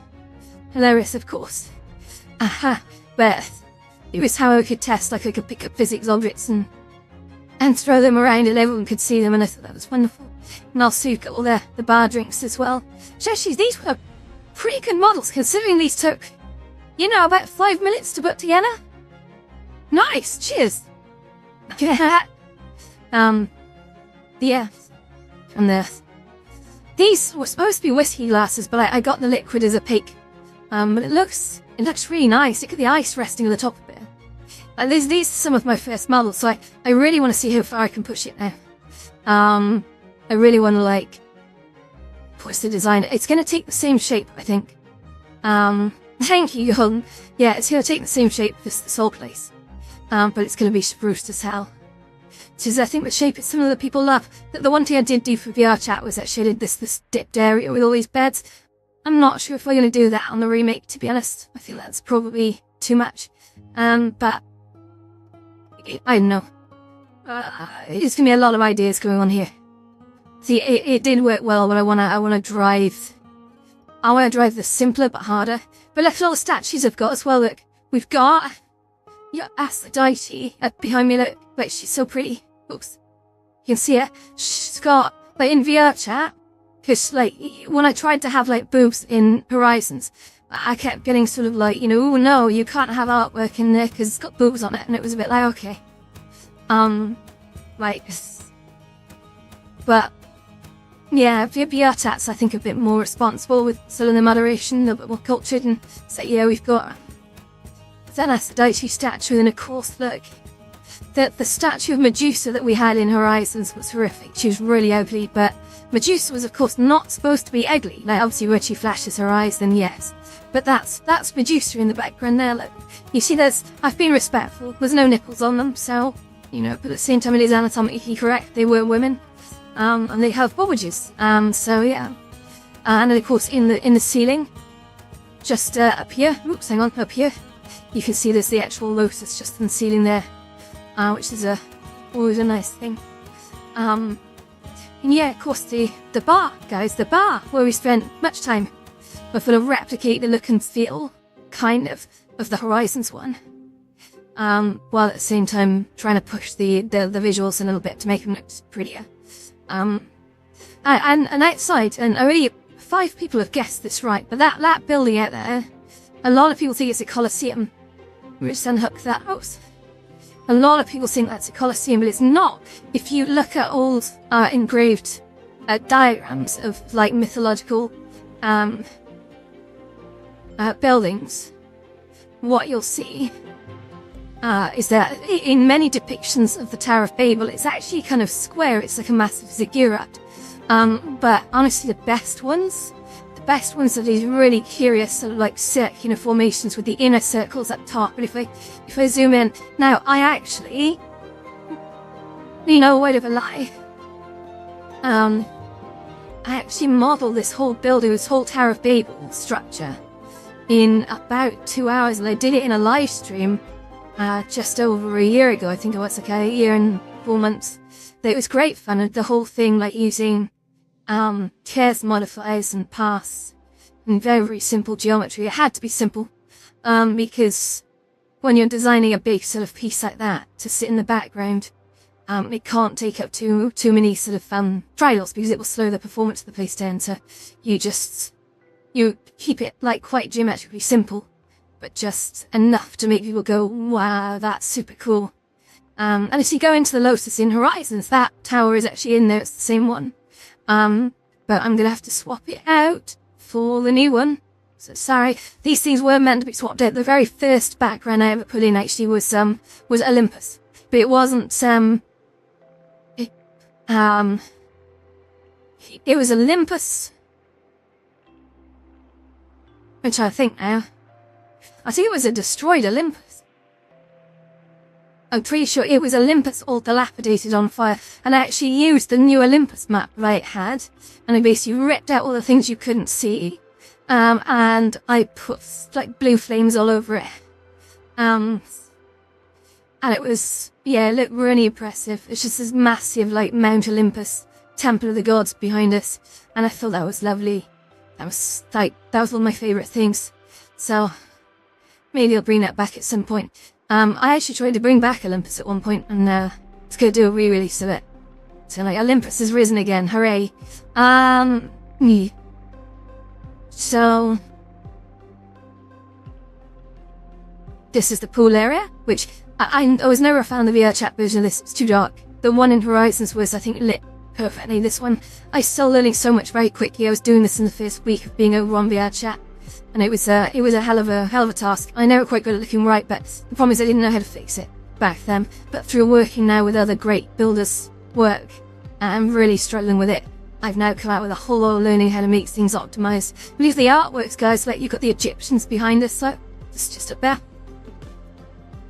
hilarious, of course. But it was how I could test, like I could pick up physics objects and throw them around and everyone could see them, and I thought that was wonderful. And also you've got all the bar drinks as well. So actually these were pretty good models, considering these took, about 5 minutes to put together. Nice, cheers. Yeah. And these were supposed to be whiskey glasses, but I got the liquid as a opaque. But it looks really nice. Look at the ice resting on the top of it. These are some of my first models, so I really want to see how far I can push it now. I really want to push the design. It's going to take the same shape, I think. Thank you, Young. Yeah, it's going to take the same shape as the Soul Place. But it's going to be spruced as hell. Because I think the shape is something that people love. The one thing I did do for VR chat was actually I did this dipped area with all these beds. I'm not sure if we're going to do that on the remake, to be honest. I think that's probably too much. But I don't know. There's going to be a lot of ideas going on here. See, it did work well, but I want to drive the simpler but harder. But look at all the statues I've got as well. Look, we've got Aphrodite behind me. Look, wait, she's so pretty. Oops, you can see her. She's got in VR chat, because when I tried to have boobs in Horizons, I kept getting sort of oh no, you can't have artwork in there because it's got boobs on it, and it was a bit okay. But yeah, VR chat's I think a bit more responsible with sort of the moderation, a little bit more cultured, and so yeah, we've got an Aphrodite statue, and of course, look, the statue of Medusa that we had in Horizons was horrific. She was really ugly, but Medusa was of course not supposed to be ugly. Obviously when she flashes her eyes, then yes. But that's Medusa in the background there. Look, you see, I've been respectful. There's no nipples on them, so but at the same time it is anatomically correct. They were women, and they have bobbages. So yeah, and of course in the ceiling, just up here. Oops, hang on, up here. You can see there's the actual lotus just in the ceiling there, which is always a nice thing. And yeah, of course the bar, guys, the bar where we spent much time. But sort of replicate the look and feel, kind of the Horizons one. While at the same time trying to push the visuals a little bit to make them look prettier. And outside, and already 5 people have guessed this right, but that building out there, a lot of people think it's a Colosseum. We'll just unhook that house. A lot of people think that's a Colosseum, but it's not. If you look at old engraved diagrams of mythological buildings, what you'll see is that in many depictions of the Tower of Babel, it's actually kind of square. It's like a massive ziggurat. But honestly, the best ones are these really curious sort of circular formations with the inner circles up top. But if I zoom in now, I actually, word of a lie. I actually modeled this whole building, this whole Tower of Babel structure, in about 2 hours, and I did it in a live stream just over a year ago. I think it was a year and 4 months. It was great fun, and the whole thing using chairs modifiers and paths very simple geometry. It had to be simple, because when you're designing a big sort of piece like that to sit in the background, it can't take up too many sort of trials because it will slow the performance of the place down. So you keep it like quite geometrically simple, but just enough to make people go, wow, that's super cool. And as you go into the Lotus in Horizons, that tower is actually in there. It's the same one. But I'm gonna have to swap it out for the new one. So sorry, these things were meant to be swapped out. The very first background I ever put in actually was Olympus, but it wasn't it was Olympus, which I think it was a destroyed Olympus. I'm pretty sure it was Olympus all dilapidated on fire, and I actually used the new Olympus map that it had, and I basically ripped out all the things you couldn't see, and I put like blue flames all over it. And it was, yeah, it looked really impressive. It's just this massive like Mount Olympus, Temple of the Gods behind us, and I thought that was lovely. That was one of my favourite things. So maybe I'll bring that back at some point. I actually tried to bring back Olympus at one point, and it's gonna do a re-release of it. So like Olympus has risen again, hooray! Yeah. So this is the pool area, which I was never a fan of the VRChat version of this. It's too dark. The one in Horizons was, I think, lit perfectly. This one, I still learning so much very quickly. I was doing this in the first week of being over on VRChat. And it was a hell of a task. I never quite got it looking right, but the problem is I didn't know how to fix it back then. But through working now with other great builders' work, I'm really struggling with it. I've now come out with a whole lot of learning how to make things optimized. Leave the artworks, guys. Like you've got the Egyptians behind us, so it's just up there.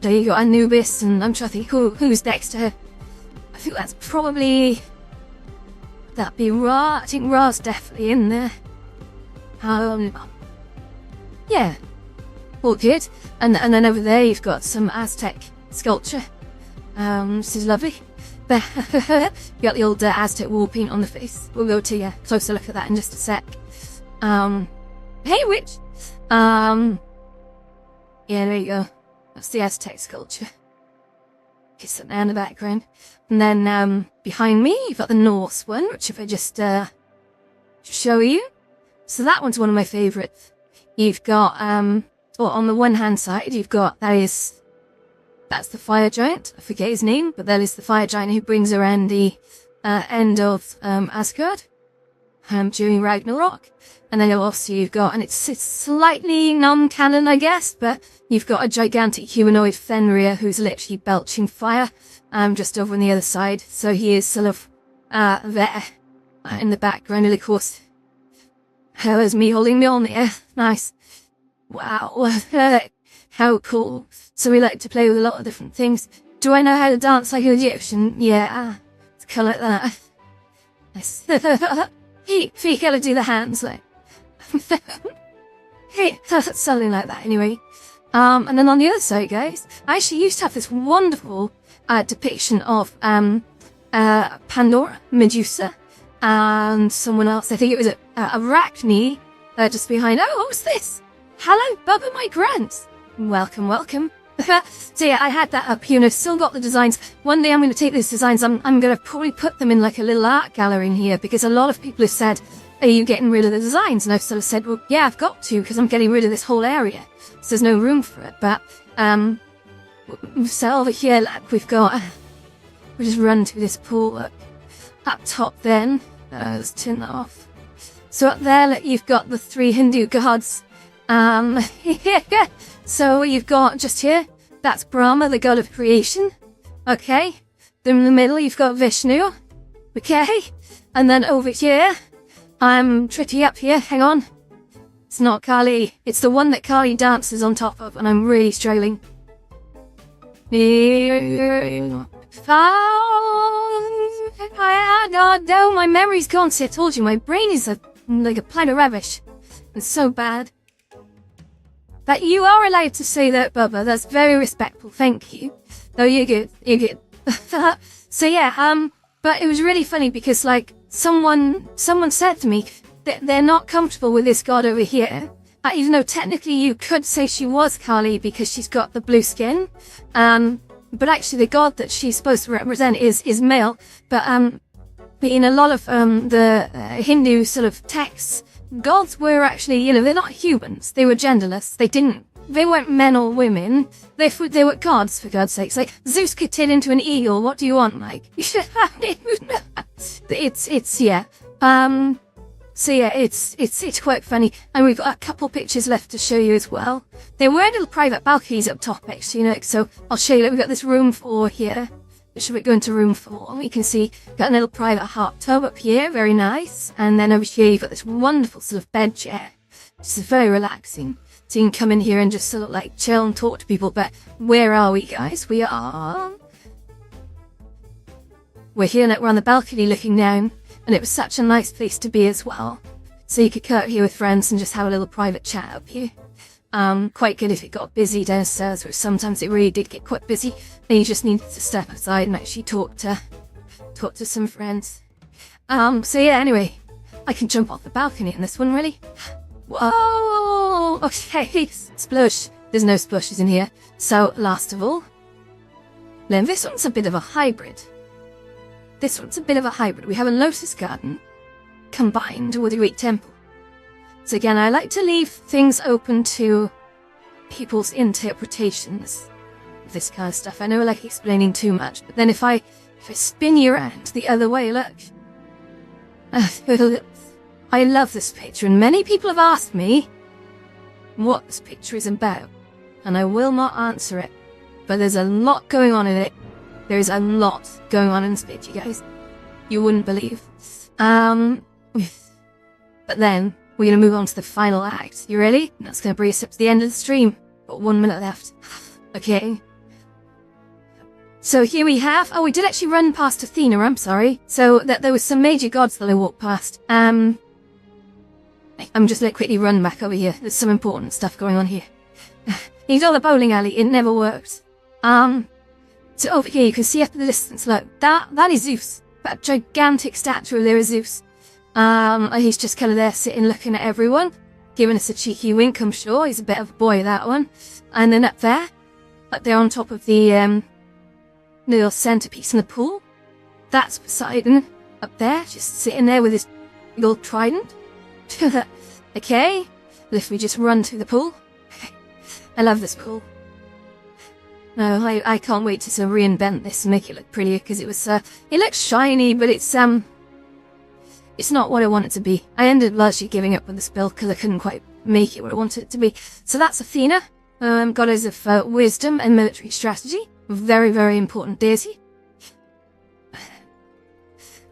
There you got Anubis, and I'm trying to think who's next to her. I think that's probably that'd be Ra. I think Ra's definitely in there. Yeah, all good. And then over there you've got some Aztec sculpture. This is lovely. There, you got the old Aztec wall paint on the face. We'll go to a closer look at that in just a sec. Hey, witch. Yeah, there you go. That's the Aztec sculpture. It's sitting there in the background. And then behind me you've got the Norse one, which if I just show you. So that one's one of my favourites. You've got, well, on the one hand side, you've got, that's the fire giant. I forget his name, but that is the fire giant who brings around the end of Asgard during Ragnarok. And then also you've got, and it's slightly non-canon, I guess, but you've got a gigantic humanoid Fenrir who's literally belching fire just over on the other side. So he is sort of there in the background, and of course, there's me holding Mjolnir. Nice. Wow. How cool. So we like to play with a lot of different things. Do I know how to dance like an Egyptian? Yeah. It's kind of like that. Nice. He gotta do the hands like. Hey, something like that anyway. And then on the other side, guys, I actually used to have this wonderful depiction of Pandora, Medusa, and someone else. I think it was Arachne, just behind. Oh, what's this? Hello, Bubba, my grants. Welcome, welcome. So yeah, I had that up here, and I've still got the designs. One day I'm going to take these designs, I'm going to probably put them in like a little art gallery in here, because a lot of people have said, are you getting rid of the designs? And I've sort of said, well, yeah, I've got to, because I'm getting rid of this whole area. So there's no room for it. But, so over here, like, we've got, we'll just run through this pool, look. Up top then, let's turn that off. So up there, look, you've got the 3 Hindu gods. So you've got just here, that's Brahma, the god of creation. Okay. Then in the middle, you've got Vishnu. Okay. And then over here, I'm tricky up here, hang on. It's not Kali, it's the one that Kali dances on top of, and I'm really struggling. No, my memory's gone. See, I told you, my brain is like a pile of rubbish. It's so bad. But you are allowed to say that, Bubba. That's very respectful. Thank you. No, you're good. You're good. So yeah, but it was really funny because like someone said to me, they're not comfortable with this god over here. Even though technically you could say she was Kali because she's got the blue skin. But actually the god that she's supposed to represent is male. But in a lot of the Hindu sort of texts, gods were actually, they're not humans. They were genderless. They weren't men or women. They were gods, for God's sakes. Like, Zeus could turn into an eagle. What do you want, like? Yeah. So yeah, it's quite funny. And we've got a couple pictures left to show you as well. There were little private balconies up top, actually, so I'll show you that we've got this room 4 here. Should we go into room 4? We can see, got a little private hot tub up here, very nice. And then over here, you've got this wonderful sort of bed chair, which is very relaxing. So you can come in here and just sort of like chill and talk to people. But where are we, guys? We're here, like we're on the balcony looking down. And it was such a nice place to be as well. So you could go out here with friends and just have a little private chat up here. Quite good if it got busy downstairs, which sometimes it really did get quite busy. Then you just needed to step outside and actually talk to some friends. So yeah, anyway, I can jump off the balcony in this one, really. Whoa! Okay, splush. There's no splushes in here. So, last of all, then this one's a bit of a hybrid. We have a lotus garden combined with a Greek temple. So again, I like to leave things open to people's interpretations of this kind of stuff. I know I like explaining too much, but then if I spin you around the other way, look. I love this picture, and many people have asked me what this picture is about, and I will not answer it. But there's a lot going on in it. There's a lot going on in this picture, guys. You wouldn't believe. But then, we're going to move on to the final act. You ready? That's going to bring us up to the end of the stream. Got 1 minute left. Okay. So here we have... Oh, we did actually run past Athena, I'm sorry. So there was some major gods that I walked past. I'm just going to quickly run back over here. There's some important stuff going on here. He's on the bowling alley. It never worked. So over here, you can see up in the distance, look, that is Zeus. That gigantic statue there is Zeus. He's just kind of there sitting looking at everyone, giving us a cheeky wink, I'm sure. He's a bit of a boy, that one. And then up there on top of the little centerpiece in the pool, that's Poseidon up there, just sitting there with his little trident. Okay, if we just run through the pool. I love this pool. No, I can't wait to sort of reinvent this and make it look prettier, because it looks shiny, but it's not what I want it to be. I ended up largely giving up with this build because I couldn't quite make it what I wanted it to be. So that's Athena, goddess of wisdom and military strategy. Very, very important deity.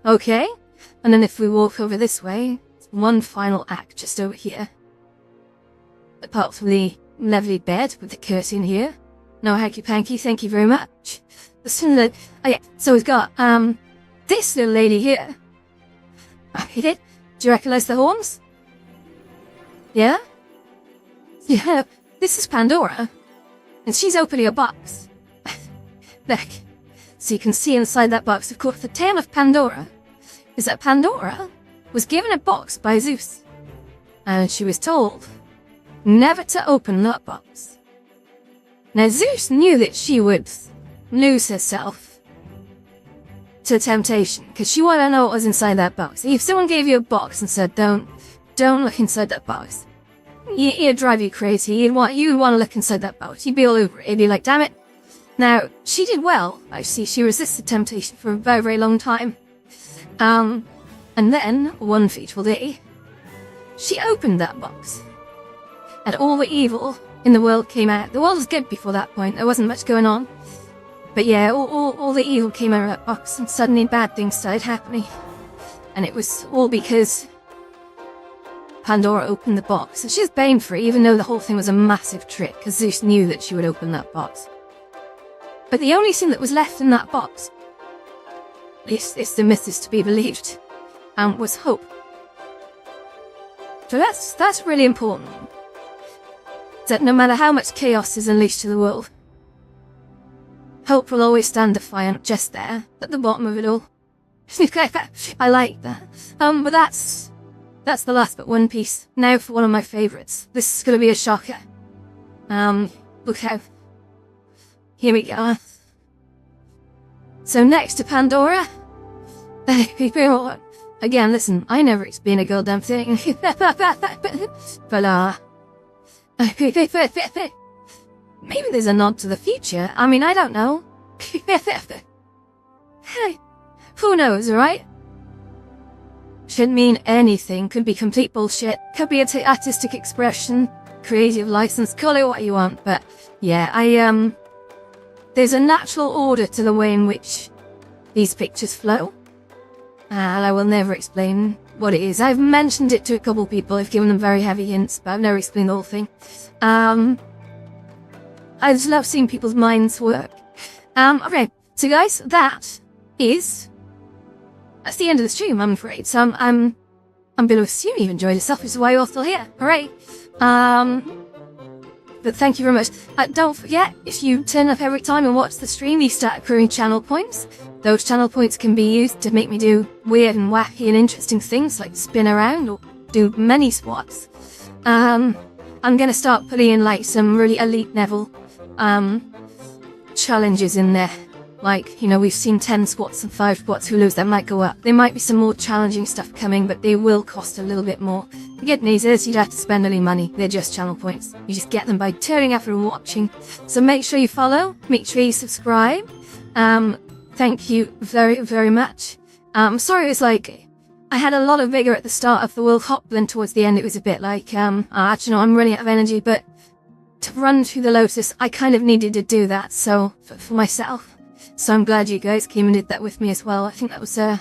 Okay, and then if we walk over this way, one final act just over here. Apart from the lovely bed with the curtain here. No hanky-panky, thank you very much. So we've got, this little lady here. I hit it. Do you recognise the horns? Yeah? Yeah, this is Pandora. And she's opening a box. Look. So you can see inside that box, of course, the tale of Pandora is that Pandora was given a box by Zeus. And she was told never to open that box. Now, Zeus knew that she would lose herself to temptation, because she wanted to know what was inside that box. If someone gave you a box and said, don't look inside that box, it'd drive you crazy. You'd want to look inside that box. You'd be all over it. You'd be like, damn it. Now, she did well. Actually, she resisted temptation for a very, very long time. And then, one fateful day, she opened that box. And all the evil in the world came out. The world was good before that point. There wasn't much going on. But yeah, all the evil came out of that box, and suddenly bad things started happening. And it was all because Pandora opened the box. And she's bane-free, even though the whole thing was a massive trick, because Zeus knew that she would open that box. But the only thing that was left in that box, at least the myth is to be believed, was hope. So that's really important. That no matter how much chaos is unleashed to the world, hope will always stand defiant just there, at the bottom of it all. I like that. But that's that's the last but one piece. Now for one of my favorites. This is gonna be a shocker. Look out. Here we go. So next to Pandora. Again, listen, I never explain a goddamn thing. But, maybe there's a nod to the future. I mean, I don't know. Hey, who knows, right? Shouldn't mean anything. Could be complete bullshit. Could be artistic expression, creative license, call it what you want. But, yeah, there's a natural order to the way in which these pictures flow. And I will never explain what it is. I've mentioned it to a couple people. I've given them very heavy hints, but I've never explained the whole thing. I just love seeing people's minds work. Okay, so guys, that's the end of the stream, I'm afraid. So I'm going to assume you've enjoyed yourself, which is why you're still here. Hooray! But thank you very much. Don't forget, if you turn up every time and watch the stream, you start accruing channel points. Those channel points can be used to make me do weird and wacky and interesting things, like spin around or do many squats. I'm gonna start putting in, like, some really elite level, challenges in there. Like, you know, we've seen 10 squats and 5 squats, who lose that might go up. There might be some more challenging stuff coming, but they will cost a little bit more. The good news is you'd have to spend any money. They're just channel points. You just get them by turning up and watching. So make sure you follow, make sure you subscribe. Thank you very, very much. Sorry, it was like, I had a lot of vigor at the start of the World Hop, then towards the end it was a bit like, actually no, I'm running out of energy, but to run through the Lotus, I kind of needed to do that, so, for myself. So I'm glad you guys came and did that with me as well. I think that was a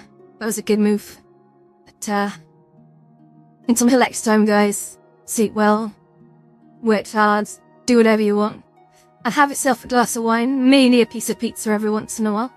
good move. But, until next time, guys, sleep well, work hard, do whatever you want, and have yourself a glass of wine, maybe a piece of pizza every once in a while.